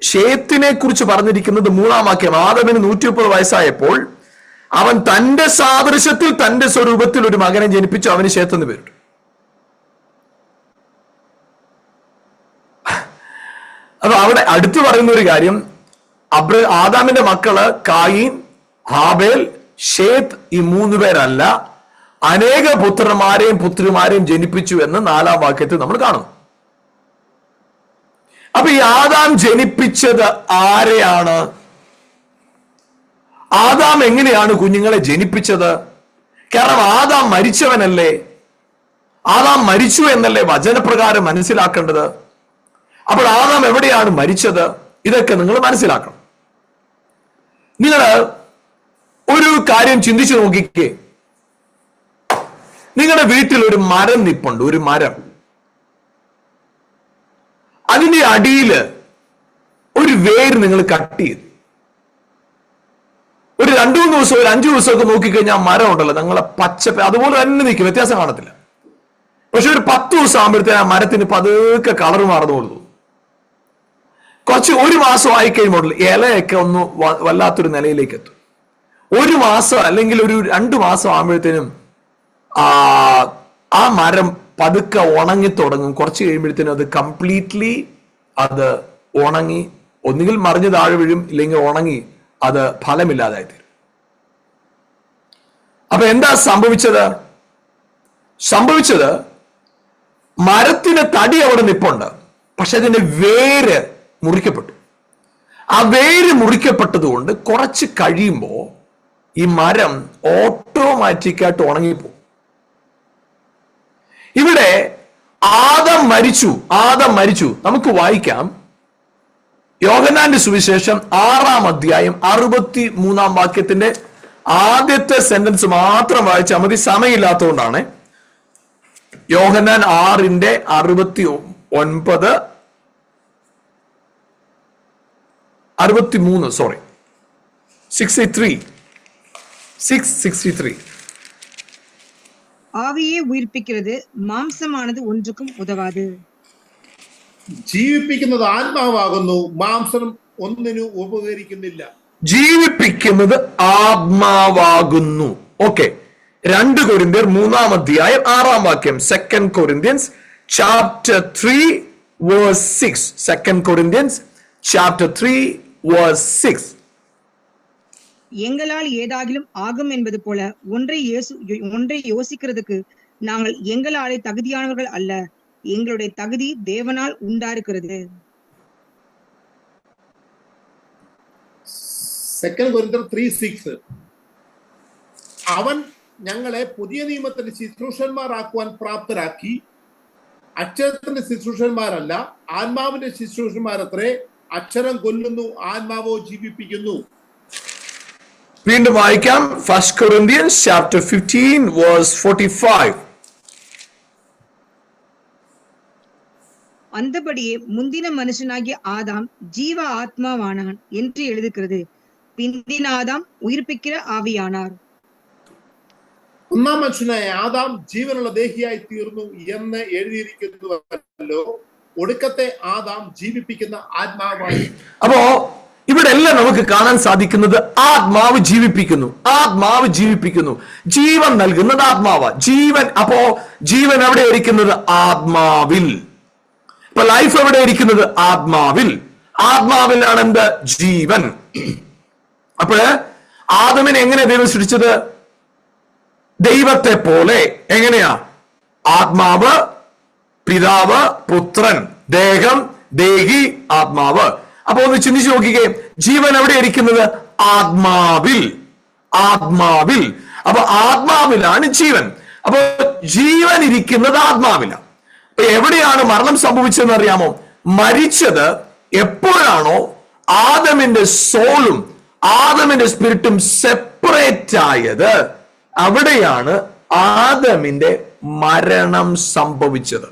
ശേത്തിനെ കുറിച്ച് പറഞ്ഞിരിക്കുന്നത് 3-ാം വാക്യം. ആദമിന് 130 വയസ്സായപ്പോൾ അവൻ തന്റെ സാദൃശ്യത്തിൽ തന്റെ സ്വരൂപത്തിൽ ഒരു മകനെ ജനിപ്പിച്ചു, അവന് ശേത്ത് എന്ന് പേരിട്ടു. അപ്പൊ അവിടെ അടുത്ത് പറയുന്ന ഒരു കാര്യം, ആദാമിന്റെ മക്കള് കായീൻ, ഹാബേൽ, ശേത്ത്, ഈ 3 പേരല്ല, അനേക പുത്രന്മാരെയും പുത്രിമാരെയും ജനിപ്പിച്ചു എന്ന് 4-ാം വാക്യത്തിൽ നമ്മൾ കാണുന്നു. അപ്പൊ ഈ ആദാം ജനിപ്പിച്ചത് ആരെയാണ്? ആദാം എങ്ങനെയാണ് കുഞ്ഞുങ്ങളെ ജനിപ്പിച്ചത്? കാരണം ആദാം മരിച്ചവനല്ലേ, ആദാം മരിച്ചു എന്നല്ലേ വചനപ്രകാരം മനസ്സിലാക്കേണ്ടത്. അപ്പോൾ ആദാം എവിടെയാണ് മരിച്ചത്? ഇതൊക്കെ നിങ്ങൾ മനസ്സിലാക്കണം. നിങ്ങൾ ഒരു കാര്യം ചിന്തിച്ചു നോക്കിക്കേ. നിങ്ങളുടെ വീട്ടിൽ ഒരു മരം നിപ്പുണ്ട്, ഒരു മരം. അതിന്റെ അടിയിൽ ഒരു വേര് നിങ്ങൾ കട്ട് ചെയ്തു. ഒരു 2-3 ദിവസം, ഒരു 5 ദിവസമൊക്കെ നോക്കിക്കഴിഞ്ഞാൽ മരം ഉണ്ടല്ലോ, നിങ്ങളെ പച്ചപ്പ് അതുപോലെ തന്നെ നിൽക്കും, വ്യത്യാസം കാണത്തില്ല. പക്ഷെ ഒരു 10 ദിവസം ആകുമ്പോഴത്തേന് ആ മരത്തിന് പതുക്കെ കളർ മാറുന്നു കൊടുത്തു. ഒരു മാസം ആയി കഴിയുമ്പോൾ ഇലയൊക്കെ ഒന്ന് വല്ലാത്തൊരു നിലയിലേക്ക് എത്തും. 1 മാസം അല്ലെങ്കിൽ ഒരു 2 മാസം ആകുമ്പോഴത്തേനും ആ മരം പതുക്കെ ഉണങ്ങി തുടങ്ങും. കുറച്ച് കഴിയുമ്പോഴത്തേനും അത് കംപ്ലീറ്റ്ലി അത് ഉണങ്ങി, ഒന്നുകിൽ മറിഞ്ഞ് താഴെ വീഴും, ഇല്ലെങ്കിൽ ഉണങ്ങി അത് ഫലമില്ലാതായി തീരും. അപ്പൊ എന്താ സംഭവിച്ചത്? മരത്തിന് തടി അവിടെ നിപ്പുണ്ട്, പക്ഷെ അതിന്റെ വേര് മുറിക്കപ്പെട്ടു. ആ വേര് മുറിക്കപ്പെട്ടത് കൊണ്ട് കുറച്ച് കഴിയുമ്പോ ഈ മരം ഓട്ടോമാറ്റിക്കായിട്ട് ഉണങ്ങിപ്പോകും. ഇവിടെ ആദം മരിച്ചു. നമുക്ക് വായിക്കാം, യോഹന്നാന്റെ സുവിശേഷം 6-ാം അധ്യായം 63-ാം വാക്യത്തിന്റെ ആദ്യത്തെ സെന്റൻസ് മാത്രം വായിച്ചാൽ മതി, സമയമില്ലാത്തതുകൊണ്ടാണ്. യോഹന്നാൻ 6-ന്റെ 663 ஆவியே உயிர்ப்பிக்கிறது, மாம்சமானது ஒன்றுக்கும் உதவாது. ജീവിപ്പിക്കുന്നത് ആത്മാവാകുന്നു, മാംസം ഒന്നിനും ഉപകരിക്കുന്നില്ല. ജീവിപ്പിക്കുന്നത് ആത്മാവാകുന്നു. ഓക്കെ, 2 കൊരിന്ത്യർ 3-ാം അധ്യായം 6-ാം വാക്യം. 2 Corinthians chapter 3 verse 6. 2 Corinthians chapter 3 verse 6. எங்களால் ஏதாகிலும் ஆகும் என்பது போல ஒன்றை யோசிக்கிறதுக்கு நாங்கள் எங்களாலே தகுதியானவர்கள் அல்ல, எங்களுடைய தகுதி தேவனால் உண்டாயிருக்கிறது. 2 Corinthians 3:6. അവൻ ഞങ്ങളെ പുതിയ നിയമത്തിന്റെ ശുശ്രൂഷന്മാരാക്കുവാൻ പ്രാപ്തരാക്കി. അക്ഷരത്തിന്റെ ശുശ്രൂഷന്മാരല്ല, ആത്മാവിന്റെ ശുശ്രൂഷന്മാരത്രേ. അക്ഷരം കൊല്ലുന്നു, ആത്മാവോ ജീവിപ്പിക്കുന്നു. വീണ്ടും വായിക്കാം. 1 Corinthians chapter 15 verse 45. அந்தபடியே முந்தின மனுஷனாகிய ஆதாம் ஜீவ ஆத்மாவானான் என்று எழுதுகிறது, பிந்தின ஆதாம் ഉയിർപ്പിக்கிற ആവിയാനാർ. ഒന്നാം മനുഷ്യനായ ആദാം ജീവനുള്ള ദേഹിയായി തീർന്നു എന്ന് എഴുതിയിരിക്കുന്നുവല്ലോ. ഒടുക്കത്തെ ആദാം ജീവിപ്പിക്കുന്ന ആത്മാവായി. അപ്പോ ഇവിടെ എല്ലാം നമുക്ക് കാണാൻ സാധിക്കുന്നത് ആത്മാവ് ജീവിപ്പിക്കുന്നു, ആത്മാവ് ജീവിപ്പിക്കുന്നു. ജീവൻ നൽകുന്നത് ആത്മാവ്. ജീവൻ, അപ്പോ ജീവൻ എവിടെ ഇരിക്കുന്നത്? ആത്മാവിൽ. ഇപ്പൊ ലൈഫ് എവിടെ ഇരിക്കുന്നത്? ആത്മാവിൽ. ആത്മാവിലാണ് എന്ത്? ജീവൻ. അപ്പോഴ് ആദമിനെ എങ്ങനെ ദൈവം സൃഷ്ടിച്ചത്? ദൈവത്തെ പോലെ. എങ്ങനെയാ? ആത്മാവ്, പിതാവ്, പുത്രൻ, ദേഹം, ദേഹി, ആത്മാവ്. അപ്പൊ ഒന്ന് ചിന്തിച്ചു നോക്കിക്കേ, ജീവൻ എവിടെ ഇരിക്കുന്നത്? ആത്മാവിൽ. ആത്മാവിൽ. അപ്പൊ ആത്മാവിലാണ് ജീവൻ. അപ്പൊ ജീവൻ ഇരിക്കുന്നത് ആത്മാവിലാണ്. അപ്പൊ എവിടെയാണ് മരണം സംഭവിച്ചതെന്ന് അറിയാമോ? മരിച്ചത് എപ്പോഴാണോ ആദമിന്റെ സോളും ആദമിന്റെ സ്പിരിറ്റും സെപ്പറേറ്റ് ആയത്, അവിടെയാണ് ആദമിന്റെ മരണം സംഭവിച്ചത്.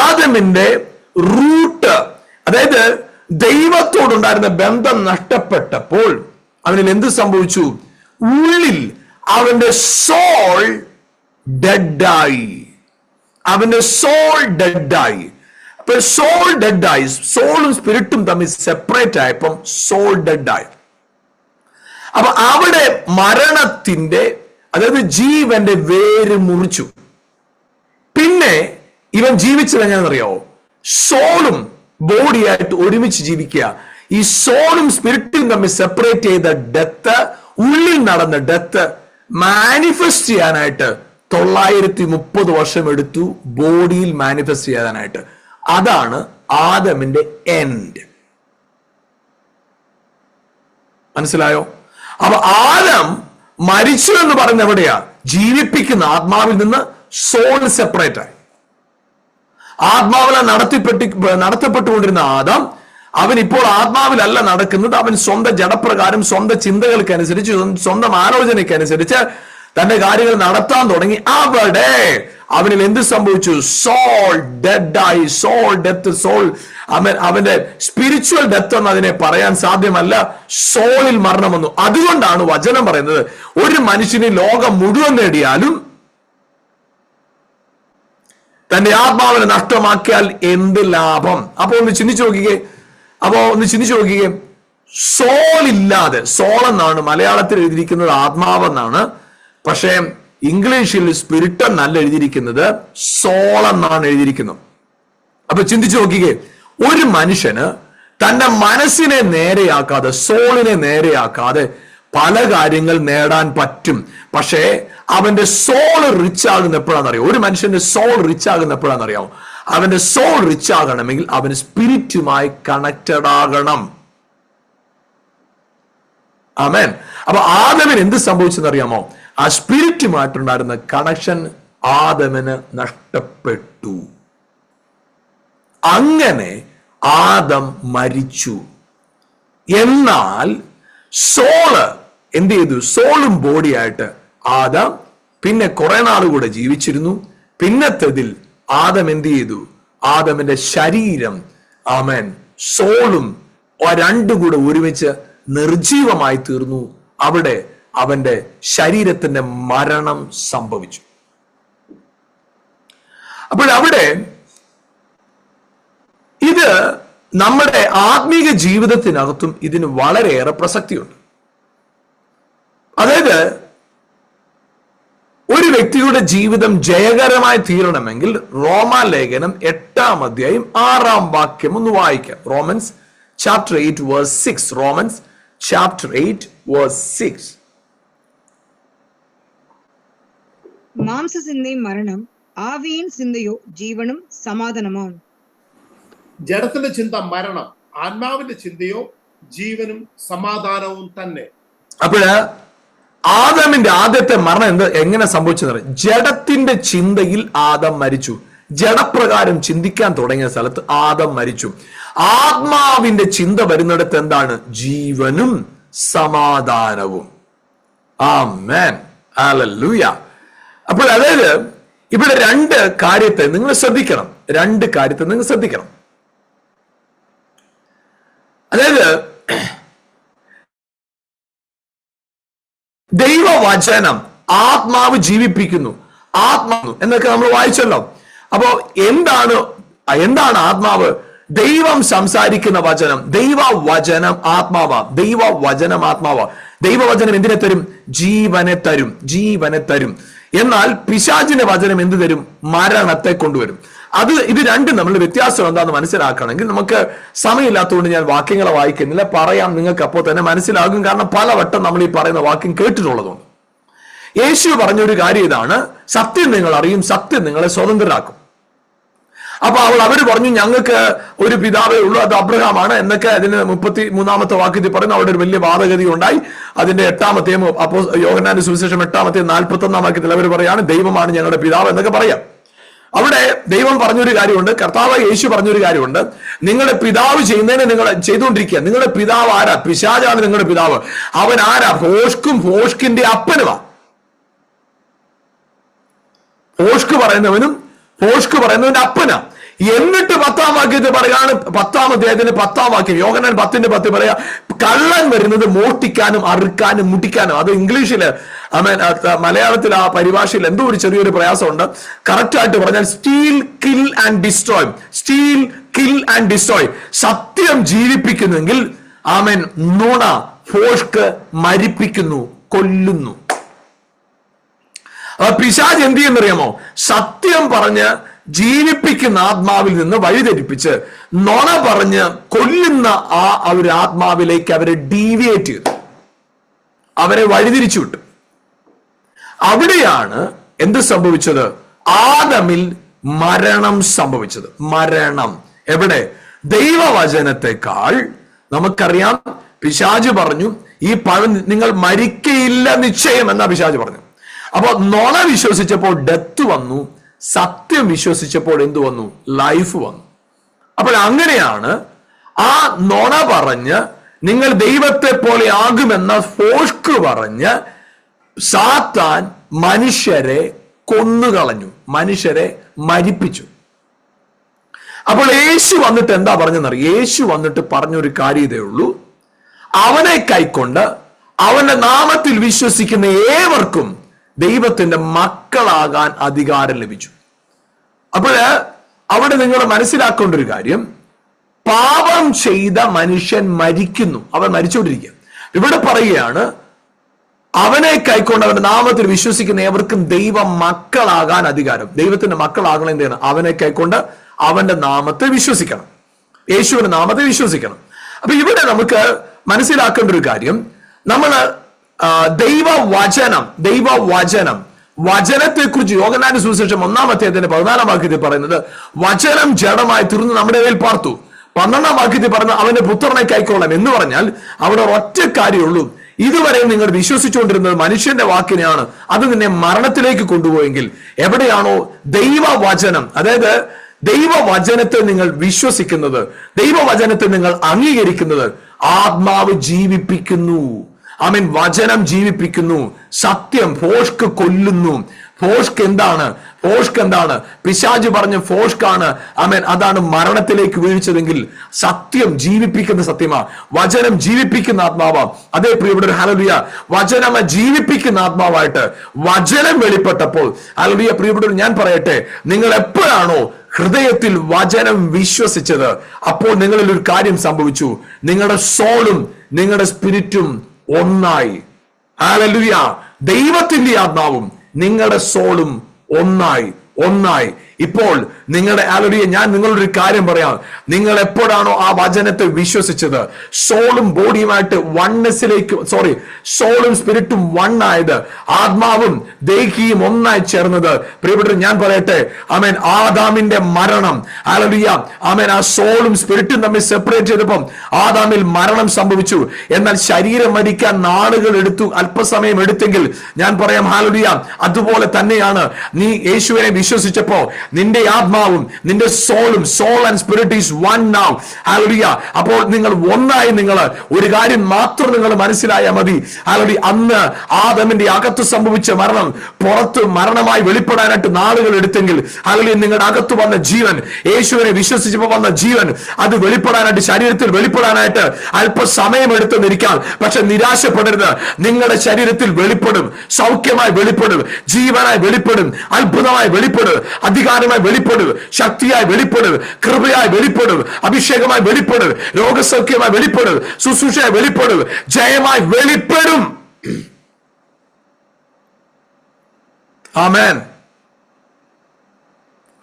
ആദമിന്റെ റൂട്ട്, അതായത് ദൈവത്തോടുണ്ടായിരുന്ന ബന്ധം നഷ്ടപ്പെട്ടപ്പോൾ അവനിൽ എന്ത് സംഭവിച്ചു? ഉള്ളിൽ അവന്റെ സോൾ ഡെഡായി. അവന്റെ സോൾ ഡെഡായി. അപ്പൊ സോൾ ഡെഡായി. സോളും സ്പിരിറ്റും തമ്മിൽ സെപ്പറേറ്റ് ആയപ്പം സോൾ ഡെഡായി. അപ്പൊ അവിടെ മരണത്തിന്റെ, അതായത് ജീവന്റെ വേര് മുറിച്ചു. പിന്നെ ഇവൻ ജീവിച്ചത് എങ്ങനെയാണെന്നറിയാവോ? സോളും ബോഡിയായിട്ട് ഒരുമിച്ച് ജീവിക്കുക. ഈ സോളും സ്പിരിറ്റും തമ്മിൽ സെപ്പറേറ്റ് ചെയ്ത ഡെത്ത്, ഉള്ളിൽ നടന്ന ഡെത്ത് മാനിഫെസ്റ്റ് ചെയ്യാനായിട്ട് 930 വർഷം എടുത്തു ബോഡിയിൽ മാനിഫെസ്റ്റ് ചെയ്യാനായിട്ട്. അതാണ് ആദമിന്റെ എൻഡ്. മനസ്സിലായോ? അപ്പൊ ആദം മരിച്ചു എന്ന് പറയുന്നത് എവിടെയാ? ജീവിപ്പിക്കുന്ന ആത്മാവിൽ നിന്ന് സോൾ സെപ്പറേറ്റ് ആയി. ആത്മാവിനെ നടത്തപ്പെട്ടുകൊണ്ടിരുന്ന ആദം, അവൻ ഇപ്പോൾ ആത്മാവിലല്ല നടക്കുന്നത്. അവൻ സ്വന്തം ജഡപ്രകാരം, സ്വന്തം ചിന്തകൾക്കനുസരിച്ച്, സ്വന്തം ആലോചനയ്ക്കനുസരിച്ച് തന്റെ കാര്യങ്ങൾ നടത്താൻ തുടങ്ങി. അവിടെ അവനിൽ എന്ത് സംഭവിച്ചു? സോൾ ഡെഡായി. Soul death. സോൾ, അവന്റെ സ്പിരിച്വൽ ഡെത്ത് എന്ന് അതിനെ പറയാൻ സാധ്യമല്ല. സോളിൽ മരണം വന്നു. അതുകൊണ്ടാണ് വചനം പറയുന്നത്, ഒരു മനുഷ്യന് ലോകം മുഴുവൻ നേടിയാലും തന്റെ ആത്മാവിനെ നഷ്ടമാക്കിയാൽ എന്ത് ലാഭം? അപ്പൊ ഒന്ന് ചിന്തിച്ചു നോക്കിക്കേ. സോൾ ഇല്ലാതെ, സോൾ എന്നാണ് മലയാളത്തിൽ എഴുതിയിരിക്കുന്നത്, ആത്മാവെന്നാണ്. പക്ഷേ ഇംഗ്ലീഷിൽ സ്പിരിറ്റ് എന്നല്ല എഴുതിയിരിക്കുന്നത്, സോൾ എന്നാണ് എഴുതിയിരിക്കുന്നത്. അപ്പൊ ചിന്തിച്ചു നോക്കിക്കേ, ഒരു മനുഷ്യന് തന്റെ മനസ്സിനെ നേരെയാക്കാതെ, സോളിനെ നേരെയാക്കാതെ പല കാര്യങ്ങൾ നേടാൻ പറ്റും. പക്ഷേ അവന്റെ സോൾ റിച്ച് ആകുന്ന എപ്പോഴാണെന്നറിയോ? ഒരു മനുഷ്യന്റെ സോൾ റിച്ച് ആകുന്ന എപ്പോഴാണെന്നറിയാമോ? അവന്റെ സോൾ റിച്ച് ആകണമെങ്കിൽ അവന് സ്പിരിറ്റുമായി കണക്റ്റഡ് ആകണം. ആമേൻ. അപ്പൊ ആദമിന് എന്ത് സംഭവിച്ചെന്നറിയാമോ? ആ സ്പിരിറ്റുമായിട്ടുണ്ടായിരുന്ന കണക്ഷൻ ആദമിന് നഷ്ടപ്പെട്ടു. അങ്ങനെ ആദം മരിച്ചു. എന്നാൽ സോള് എന്ത് ചെയ്തു? സോളും ബോഡിയായിട്ട് ആദം പിന്നെ കുറെ നാളുകൂടെ ജീവിച്ചിരുന്നു. പിന്നത്തതിൽ ആദം എന്ത് ചെയ്തു? ആദമിന്റെ ശരീരം, ആമേൻ, സോളും രണ്ടും കൂടെ ഒരുമിച്ച് നിർജീവമായി തീർന്നു. അവിടെ അവന്റെ ശരീരത്തിന്റെ മരണം സംഭവിച്ചു. അപ്പോഴവിടെ ഇത് നമ്മുടെ ആത്മീക ജീവിതത്തിനകത്തും ഇതിന് വളരെയേറെ പ്രസക്തിയുണ്ട്. അതായത് ഒരു വ്യക്തിയുടെ ജീവിതം ജയകരമായി തീരണമെങ്കിൽ റോമാലേഖനം 8-ാം അധ്യായം 6-ാം വാക്യം ഒന്ന് വായിക്കാം. Romans chapter 8 verse 6. Romans chapter 8 verse 6. മാംസ ചിന്തയും മരണം, ആവിயின் ചിന്തയോ ജീവനും സമാധാനമോ. ജഡത്തിന്റെ ചിന്ത മരണം, ആത്മാവിന്റെ ചിന്തയോ ജീവനും സമാധാനവും തന്നെ. അപ്പോഴ് ആദമിന്റെ ആദ്യത്തെ മരണം എങ്ങനെ സംഭവിച്ചത്? ജഡത്തിന്റെ ചിന്തയിൽ ആദം മരിച്ചു. ജഡപ്രകാരം ചിന്തിക്കാൻ തുടങ്ങിയ സ്ഥലത്ത് ആദം മരിച്ചു. ആത്മാവിന്റെ ചിന്ത വരുന്നിടത്ത് എന്താണ്? ജീവനും സമാധാനവും. ആമേൻ, ഹല്ലേലൂയ. അപ്പോൾ അതായത് ഇവിടെ രണ്ട് കാര്യത്തെ നിങ്ങൾ ശ്രദ്ധിക്കണം. അതായത് ദൈവവചനം ആത്മാവ് ജീവിപ്പിക്കുന്നു, ആത്മാവ് എന്നൊക്കെ നമ്മൾ വായിച്ചല്ലോ. അപ്പോ എന്താണ് ആത്മാവ്? ദൈവം സംസാരിക്കുന്ന വചനം, ദൈവവചനം ആത്മാവാ. ദൈവവചനം എന്തിനെ തരും? ജീവനെ തരും. എന്നാൽ പിശാചിന്റെ വചനം എന്ത് തരും? മരണത്തെ കൊണ്ടുവരും. ഇത് രണ്ടും നമ്മൾ വ്യത്യാസം എന്താന്ന് മനസ്സിലാക്കണമെങ്കിൽ നമുക്ക് സമയമില്ലാത്തതുകൊണ്ട് ഞാൻ വാക്യങ്ങളെ വായിക്കുന്നില്ല, പറയാം, നിങ്ങൾക്ക് അപ്പോൾ തന്നെ മനസ്സിലാകും. കാരണം പലവട്ടം നമ്മൾ ഈ പറയുന്ന വാക്യം കേട്ടിട്ടുള്ളതുകൊണ്ട്. യേശു പറഞ്ഞൊരു കാര്യം ഇതാണ്: സത്യം നിങ്ങൾ അറിയും, സത്യം നിങ്ങളെ സ്വതന്ത്രരാക്കും. അപ്പൊ അവര് പറഞ്ഞു, ഞങ്ങൾക്ക് ഒരു പിതാവേ ഉള്ളൂ, അത് അബ്രഹാമാണ് എന്നൊക്കെ. അതിന് 33-ാമത്തെ വാക്യത്തിൽ പറയുന്നു. അവിടെ ഒരു വലിയ വാദഗതി ഉണ്ടായി. അതിന്റെ 8-ാമത്തെയും അപ്പോ യോഹന്നാന്റെ സുവിശേഷം 8-ാമത്തെയും 41-ാം വാക്യത്തിൽ അവർ പറയാണ് ദൈവമാണ് ഞങ്ങളുടെ പിതാവ് എന്നൊക്കെ പറയാം. അവിടെ ദൈവം പറഞ്ഞൊരു കാര്യമുണ്ട്, കർത്താവ് യേശു പറഞ്ഞൊരു കാര്യമുണ്ട്. നിങ്ങളുടെ പിതാവ് ചെയ്യുന്നതിന് നിങ്ങൾ ചെയ്തുകൊണ്ടിരിക്കുക. നിങ്ങളുടെ പിതാവ് ആരാ? പിശാചാണ് നിങ്ങളുടെ പിതാവ്. അവൻ ആരാ? ഭോഷ്കിന്റെ അപ്പനുമാ. ഭോഷ്ക് പറയുന്നവന്റെ അപ്പനാ. എന്നിട്ട് 10-ാം വാക്യത്തിൽ പറയാണ്, 10-ാം അധ്യായത്തിന്റെ 10-ാം വാക്യം, യോഹന്നാൻ 10:10 പറയാ, കള്ളൻ വരുന്നത് മോഷ്ടിക്കാനും അറുക്കാനും മുട്ടിക്കാനും. അത് ഇംഗ്ലീഷില് മലയാളത്തിൽ ആ പരിഭാഷയിൽ എന്തോ ഒരു ചെറിയൊരു പ്രയാസമുണ്ട്. കറക്റ്റ് ആയിട്ട് പറഞ്ഞാൽ സ്റ്റീൽ, കിൽ ആൻഡ് ഡിസ്ട്രോയ്. സത്യം ജീവിപ്പിക്കുന്നെങ്കിൽ ആമേൻ, നുണ, ഭോഷ്ക് മരിപ്പിക്കുന്നു, കൊല്ലുന്നു. പിശാച് എന്ത് ചെയ്യുന്നറിയാമോ? സത്യം പറഞ്ഞ് ജീവിപ്പിക്കുന്ന ആത്മാവിൽ നിന്ന് വഴിതെറ്റിപ്പിച്ച് നുണ പറഞ്ഞ് കൊല്ലുന്ന ഒരു ആത്മാവിലേക്ക് അവരെ ഡീവിയേറ്റ് ചെയ്തു, അവരെ വഴിതിരിച്ചു വിട്ടു. അവിടെയാണ് എന്ത് സംഭവിച്ചത്? ആദമിൽ മരണം സംഭവിച്ചത്. മരണം എവിടെ? ദൈവവചനത്തെക്കാൾ നമുക്കറിയാം. പിശാച് പറഞ്ഞു, ഈ പഴം നിങ്ങൾ മരിക്കയില്ല നിശ്ചയം എന്നാ പിശാച് പറഞ്ഞു. അപ്പൊ നുണ വിശ്വസിച്ചപ്പോൾ ഡെത്ത് വന്നു, സത്യം വിശ്വസിച്ചപ്പോൾ എന്തു വന്നു? ലൈഫ് വന്നു. അപ്പോൾ അങ്ങനെയാണ് ആ നുണ പറഞ്ഞ് നിങ്ങൾ ദൈവത്തെ പോലെ ആകുമെന്ന ഫോഷ്ക് പറഞ്ഞ് സാത്താൻ മനുഷ്യരെ കൊന്നുകളഞ്ഞു, മനുഷ്യരെ മരിപ്പിച്ചു. അപ്പോൾ യേശു വന്നിട്ട് എന്താ പറഞ്ഞെന്നറിയാം? യേശു വന്നിട്ട് പറഞ്ഞൊരു കാര്യം ഇതേ ഉള്ളൂ: അവനെ കൈക്കൊണ്ട് അവന്റെ നാമത്തിൽ വിശ്വസിക്കുന്ന ഏവർക്കും ദൈവത്തിന്റെ മക്കളാകാൻ അധികാരം ലഭിച്ചു. അപ്പോഴ് അവിടെ നിങ്ങൾ മനസ്സിലാക്കേണ്ട ഒരു കാര്യം, പാപം ചെയ്ത മനുഷ്യൻ മരിക്കുന്നു, അവൻ മരിച്ചുകൊണ്ടിരിക്കുക. ഇവിടെ പറയുകയാണ്, അവനെ കൈക്കൊണ്ട് അവന്റെ നാമത്തിൽ വിശ്വസിക്കുന്ന ഏവർക്കും ദൈവ മക്കളാകാൻ അധികാരം. ദൈവത്തിന്റെ മക്കളാകണം എന്ത് ചെയ്യണം? അവനെ കൈക്കൊണ്ട് അവന്റെ നാമത്തെ വിശ്വസിക്കണം, യേശുവിന്റെ നാമത്തെ വിശ്വസിക്കണം. അപ്പൊ ഇവിടെ നമുക്ക് മനസ്സിലാക്കേണ്ട ഒരു കാര്യം, നമ്മള് വചനത്തെ കുറിച്ച് യോഹന്നാന്റെ സുവിശേഷം 1-ാം അധ്യായത്തിന്റെ 14-ാം വാക്യത്തിൽ പറയുന്നത്, വചനം ജഡമായി തീർന്ന് നമ്മുടെ മേൽ പാർത്തു. 12-ാം വാക്യത്തിൽ പറയുന്നത് അവന്റെ പുത്രനെ കൈക്കൊള്ളാം എന്ന് പറഞ്ഞാൽ അവിടെ ഒറ്റ കാര്യമുള്ളൂ. ഇതുവരെ നിങ്ങൾ വിശ്വസിച്ചുകൊണ്ടിരുന്നത് മനുഷ്യന്റെ വാക്കിനെയാണ്, അത് നിന്നെ മരണത്തിലേക്ക് കൊണ്ടുപോയെങ്കിൽ എവിടെയാണോ ദൈവവചനം, അതായത് ദൈവവചനത്തെ നിങ്ങൾ വിശ്വസിക്കുന്നത്, ദൈവവചനത്തെ നിങ്ങൾ അംഗീകരിക്കുന്നത്, ആത്മാവ് ജീവിപ്പിക്കുന്നു. ആമേൻ. വചനം ജീവിപ്പിക്കുന്നു. സത്യം ഫോഷ്ക് കൊല്ലുന്നു. ഫോഷ്ക് എന്താണ്? പിശാച് പറഞ്ഞ ഫോഷ്കാണ്. ആമേൻ. അതാണ് മരണത്തിലേക്ക് വീഴ്ചതെങ്കിൽ സത്യം ജീവിപ്പിക്കുന്ന സത്യമാ, വചനം ജീവിപ്പിക്കുന്ന ആത്മാവാ. അതേ പ്രിയപ്പെട്ട ഹല്ലേലൂയ, വചനം ജീവിപ്പിക്കുന്ന ആത്മാവായിട്ട് വചനം വെളിപ്പെട്ടപ്പോൾ, ഹല്ലേലൂയ പ്രിയപ്പെട്ട, ഞാൻ പറയട്ടെ, നിങ്ങൾ എപ്പോഴാണോ ഹൃദയത്തിൽ വചനം വിശ്വസിച്ചത്, അപ്പോൾ നിങ്ങളിൽ ഒരു കാര്യം സംഭവിച്ചു. നിങ്ങളുടെ സോളും നിങ്ങളുടെ സ്പിരിറ്റും ഒന്നായി. ഹല്ലേലൂയ. ദൈവത്തിന്റെ ആത്മാവും നിങ്ങളുടെ സോളും ഒന്നായി. ഇപ്പോൾ നിങ്ങളുടെ ഹല്ലേലൂയ, ഞാൻ നിങ്ങളൊരു കാര്യം പറയാം. നിങ്ങൾ എപ്പോഴാണോ ആ വചനത്തെ വിശ്വസിച്ചത്, സോളും ബോഡിയുമായിട്ട് വണ്ണസിലേക്ക്, സോളും സ്പിരിറ്റും വണ്ണായത്, ആത്മാവും ദേഹിയും ഒന്നായി ചേർന്നത്, പ്രിയപ്പെട്ടവർ ഞാൻ പറയട്ടെ, ആമേൻ, ആദാമിന്റെ മരണം, ഹല്ലേലൂയ, ആമേൻ, ആ സോളും സ്പിരിറ്റും തമ്മിൽ സെപ്പറേറ്റ് ചെയ്തപ്പം ആദാമിൽ മരണം സംഭവിച്ചു. എന്നാൽ ശരീരം മരിക്കാൻ നാളുകൾ എടുത്തു, അല്പസമയം എടുത്തെങ്കിൽ ഞാൻ പറയാം, ഹല്ലേലൂയ, അതുപോലെ തന്നെയാണ് നീ യേശുവിനെ വിശ്വസിച്ചപ്പോ നിന്റെ ആത്മാവും നിന്റെ സോളും, soul and spirit is one now. Hallelujah. അപ്പോൾ നിങ്ങൾ ഒന്നായി. നിങ്ങൾ ഒരു കാര്യം മാത്രം നിങ്ങൾ മനസ്സിലായാൽ മതി. ഹല്ലേലൂയ. അന്ന് ആദമിന്റെ അകത്ത് സംഭവിച്ച മരണം പുറത്ത് മരണമായി വെളിപ്പെടാനായിട്ട് നാളുകൾ എടുത്തെങ്കിൽ, ഹല്ലേലൂയ, നിങ്ങളുടെ അകത്ത് വന്ന ജീവൻ, യേശുവിനെ വിശ്വസിച്ചപ്പോൾ വന്ന ജീവൻ, അത് വെളിപ്പെടാനായിട്ട്, ശരീരത്തിൽ വെളിപ്പെടാനായിട്ട് അല്പസമയം എടുത്തെന്നിരിക്കാം. പക്ഷെ നിരാശപ്പെടരുത്. നിങ്ങളുടെ ശരീരത്തിൽ വെളിപ്പെടും, സൗഖ്യമായി വെളിപ്പെടും, ജീവനായി വെളിപ്പെടും, അത്ഭുതമായി വെളിപ്പെടും, അധികാരമായി വെളിപ്പെടും, ശക്തിയായി വെളിപ്പെടും, കൃപയായി വെളിപ്പെടും, അഭിഷേകമായി വെളിപ്പെടും, രോഗസൗഖ്യമായി വെളിപ്പെടും, ശുശ്രൂഷയായി വെളിപ്പെടും, ജയമായി വെളിപ്പെടും. ആമേൻ.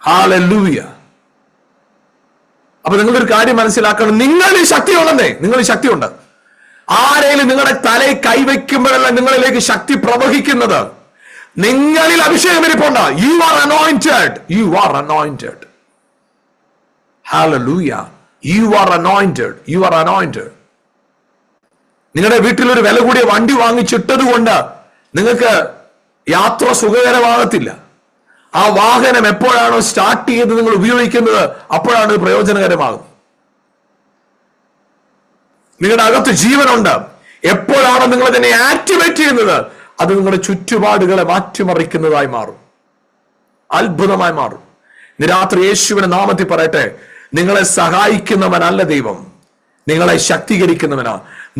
ഹല്ലേലൂയ. അപ്പൊ നിങ്ങളൊരു കാര്യം മനസ്സിലാക്കണം, നിങ്ങളിൽ ശക്തിയുണ്ടെന്നേ. നിങ്ങളിൽ ശക്തിയുണ്ട്. ആരെങ്കിലും നിങ്ങളുടെ തലയിൽ കൈവയ്ക്കുമ്പോഴല്ല നിങ്ങളിലേക്ക് ശക്തി പ്രവഹിക്കുന്നത്. നിങ്ങളിൽ അഭിഷേകം ഇരിപ്പുണ്ട്. U are anointed. You are anointed. Hallelujah. You are anointed. You are anointed. നിങ്ങളുടെ വീട്ടിൽ ഒരു വില കൂടിയ വണ്ടി വാങ്ങിച്ചിട്ടത് കൊണ്ട് നിങ്ങൾക്ക് യാത്ര സുഖകരമാകത്തില്ല. ആ വാഹനം എപ്പോഴാണോ സ്റ്റാർട്ട് ചെയ്ത് നിങ്ങൾ ഉപയോഗിക്കുന്നത്, അപ്പോഴാണ് ഇത് പ്രയോജനകരമാകുന്നത്. നിങ്ങളുടെ അകത്ത് ജീവനുണ്ട്. എപ്പോഴാണോ നിങ്ങൾ അതിനെ ആക്ടിവേറ്റ് ചെയ്യുന്നത്, അത് നിങ്ങളുടെ ചുറ്റുപാടുകളെ മാറ്റിമറിക്കുന്നതായി മാറും, അത്ഭുതമായി മാറും. ഇന്ന് രാത്രി യേശുവിന്റെ നാമത്തിൽ പറയട്ടെ, നിങ്ങളെ സഹായിക്കുന്നവനല്ല ദൈവം, നിങ്ങളെ ശക്തീകരിക്കുന്നവനാ.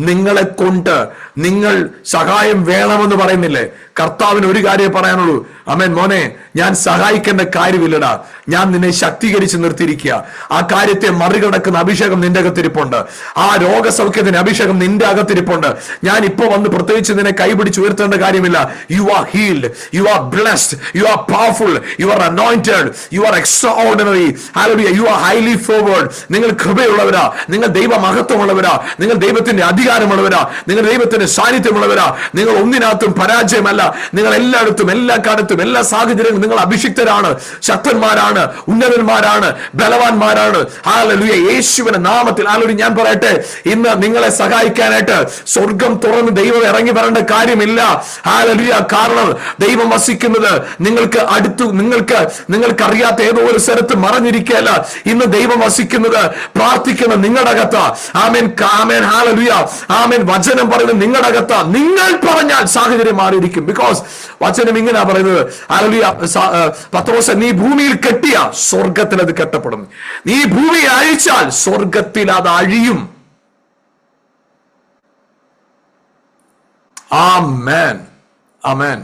നിങ്ങളെ കൊണ്ട് നിങ്ങൾ സഹായം വേണമെന്ന് പറയുന്നില്ലേ? കർത്താവിന് ഒരു കാര്യം പറയാനുള്ളൂ, ആമേൻ, മോനെ, ഞാൻ സഹായിക്കേണ്ട കാര്യമില്ലടാ, ഞാൻ നിന്നെ ശക്തീകരിച്ച് നിർത്തിയിരിക്കുക. ആ കാര്യത്തെ മറികടക്കുന്ന അഭിഷേകം നിന്റെ അകത്തിരിപ്പുണ്ട്. ആ രോഗസൗഖ്യത്തിന്റെ അഭിഷേകം നിന്റെ അകത്തിരിപ്പുണ്ട്. ഞാൻ ഇപ്പൊ വന്ന് പ്രത്യേകിച്ച് നിന്നെ കൈപിടിച്ച് ഉയർത്തേണ്ട കാര്യമില്ല. You are healed, you are blessed, you are powerful, you are anointed, you are extraordinary. Hallelujah. You are highly forward. നിങ്ങൾ കൃപയുള്ളവരാ, നിങ്ങൾ ദൈവ മഹത്വമുള്ളവരാ, നിങ്ങൾ ദൈവത്തിന്റെ അധികാരമുള്ളവരാ, നിങ്ങൾ ദൈവത്തിന്റെ സാന്നിധ്യമുള്ളവരാ. നിങ്ങൾ ഒന്നിനകത്തും പരാജയമല്ല. നിങ്ങൾ എല്ലായിടത്തും, എല്ലാ കാലത്തും, എല്ലാ സാഹചര്യങ്ങളും നിങ്ങൾ അഭിഷിക്തരാണ്, ശക്തന്മാരാണ്, ഉന്നതന്മാരാണ്, ബലവാന്മാരാണ്. ഹല്ലേലൂയ. യേശുവിന്റെ നാമത്തിൽ ഹല്ലേലൂയ. ഞാൻ പറയട്ടെ, ഇന്ന് നിങ്ങളെ സഹായിക്കാനായിട്ട് സ്വർഗം തുറന്ന് ദൈവം ഇറങ്ങി വരേണ്ട കാര്യമില്ല. ഹല്ലേലൂയ. കാരണം ദൈവം വസിക്കുന്നത് നിങ്ങൾക്ക് അടുത്ത്, നിങ്ങൾക്കറിയാത്ത ഏതോ ഒരു സ്ഥലത്ത് മറഞ്ഞിരിക്കുകയല്ല. ഇന്ന് ദൈവം വസിക്കുന്നത് പ്രാർത്ഥിക്കുന്ന നിങ്ങളുടെ അകത്താ. ആമേൻ, ആമേൻ, ഹല്ലേലൂയ, ആമേൻ. വചനം പറയുന്നത് നിങ്ങളുടെ അകത്താ. നിങ്ങൾ പറഞ്ഞാൽ സാഹചര്യം മാറിയിരിക്കും. ബിക്കോസ് വചനം ഇങ്ങനെ പറയുന്നത്, ഹല്ലേലൂയ, പത്രോസ്, നീ ഭൂമിയിൽ കെട്ടിയ സ്വർഗത്തിൽ അത് കെട്ടപ്പെടും, നീ ഭൂമിയിൽ അഴിച്ചാൽ സ്വർഗത്തിൽ അത് അഴിയും. ആമേൻ, ആമേൻ.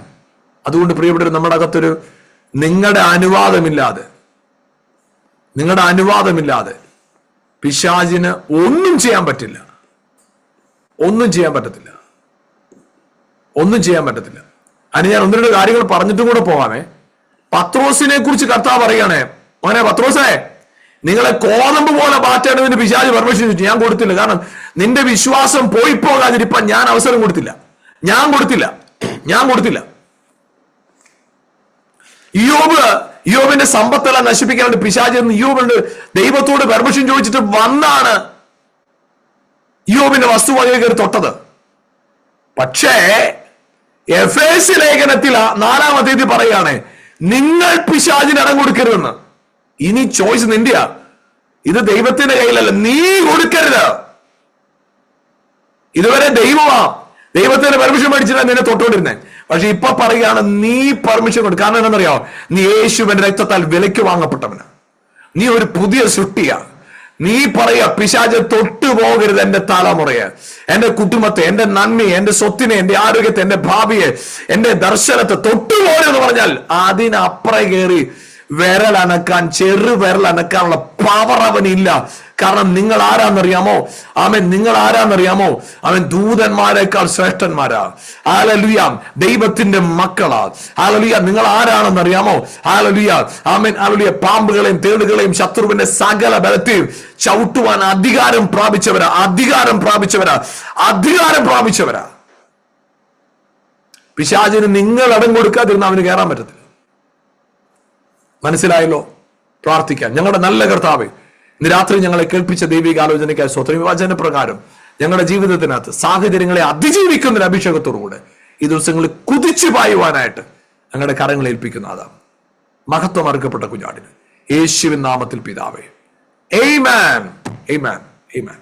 അതുകൊണ്ട് പ്രിയപ്പെട്ടവർ, നമ്മുടെ അകത്തൊരു നിങ്ങളുടെ അനുവാദമില്ലാതെ പിശാചിന് ഒന്നും ചെയ്യാൻ പറ്റില്ല. ഒന്നും ചെയ്യാൻ പറ്റത്തില്ല. അതിന് ഞാൻ ഒന്ന് രണ്ട് കാര്യങ്ങൾ പറഞ്ഞിട്ടും കൂടെ പോവാമേ. പത്രോസിനെ കുറിച്ച് കർത്താവ് പറയുകയാണേ, മോനെ പത്രോസേ, നിങ്ങളെ കോതമ്പ് പോലെ മാറ്റേണ്ടതിന് പിശാച് പെർമിഷൻ ചോദിച്ചു. ഞാൻ കൊടുത്തില്ല. കാരണം നിന്റെ വിശ്വാസം പോയി പോകാതിരിപ്പാൻ ഞാൻ അവസരം കൊടുത്തില്ല. ഇയ്യോബിന്റെ സമ്പത്തെല്ലാം നശിപ്പിക്കാനുണ്ട് പിശാച് എന്ന് ഇയ്യോബുണ്ട് ദൈവത്തോട് പെർമിഷൻ ചോദിച്ചിട്ട് വന്നാണ് ഇയ്യോബിന്റെ വസ്തുവകയിൽ കയറി തൊട്ടത്. പക്ഷേ എഫേസ്യ ലേഖനത്തിൽ 4-ാം അധ്യായത്തിൽ പറയുകയാണ്, നിങ്ങൾ പിശാചിന് ഇടം കൊടുക്കരുതെന്ന്. ഇനി ചോയ്സ് നിന്റെയാ, ഇത് ദൈവത്തിന്റെ കയ്യിലല്ല, നീ കൊടുക്കരുത്. ഇതുവരെ ദൈവത്തിന്റെ പെർമിഷൻ മേടിച്ചിട്ടാണ് നിന്നെ തൊട്ടുകൊണ്ടിരുന്നേ. പക്ഷെ ഇപ്പൊ പറയുകയാണ്, നീ പെർമിഷൻ കൊടുക്കും. കാരണം എന്താണെന്നറിയോ? നീ യേശുവിന്റെ രക്തത്താൽ വിലയ്ക്ക് വാങ്ങപ്പെട്ടവന്, നീ ഒരു പുതിയ സൃഷ്ടിയാ. നീ പറയാ, പിശാച് തൊട്ടുപോകരുത് എന്റെ തലമുറയെ, എന്റെ കുടുംബത്തെ, എന്റെ നന്മയെ, എന്റെ സ്വത്തിനെ, എന്റെ ആരോഗ്യത്തെ, എന്റെ ഭാവിയെ, എന്റെ ദർശനത്തെ തൊട്ടുപോകരുതെന്ന് പറഞ്ഞാൽ അതിനപ്പുറം കയറി വിരലനക്കാൻ, ചെറു വിരലനക്കാനുള്ള പവർ അവനില്ല. കാരണം നിങ്ങൾ ആരാന്നറിയാമോ? നിങ്ങൾ ആരാന്നറിയാമോ? അവൻ ദൂതന്മാരെക്കാൾ ശ്രേഷ്ഠന്മാരാ. ഹല്ലേലൂയ. ദൈവത്തിന്റെ മക്കളാ. ഹല്ലേലൂയ. നിങ്ങൾ ആരാണെന്നറിയാമോ? ഹല്ലേലൂയ. ഹല്ലേലൂയ. പാമ്പുകളെയും തേളുകളെയും ശത്രുവിന്റെ സകല ബലത്തെയും ചവിട്ടുവാൻ അധികാരം പ്രാപിച്ചവരാ. അധികാരം പ്രാപിച്ചവരാ. പിശാചിന് നിങ്ങൾ ഇടം കൊടുക്കാതിരുന്ന അവന് കയറാൻ പറ്റത്തില്ല. മനസ്സിലായല്ലോ? പ്രാർത്ഥിക്കാം. ഞങ്ങളുടെ നല്ല കർത്താവേ, ഇന്ന് രാത്രി ഞങ്ങളെ കേൾപ്പിച്ച ദൈവിക ആലോചനയ്ക്കായി സ്തോത്രം. വചന പ്രകാരം ഞങ്ങളുടെ ജീവിതത്തിനകത്ത് സാഹചര്യങ്ങളെ അതിജീവിക്കുന്ന അഭിഷേകത്തോടുകൂടെ ഈ ദിവസങ്ങളിൽ കുതിച്ചു പായുവാനായിട്ട് ഞങ്ങളുടെ കരങ്ങളെ ഏൽപ്പിക്കുന്ന അതാണ് മഹത്വം അർഹപ്പെട്ട കുഞ്ഞാടിന് യേശുവിൻ നാമത്തിൽ പിതാവേ. ആമേൻ. ആമേൻ. ആമേൻ.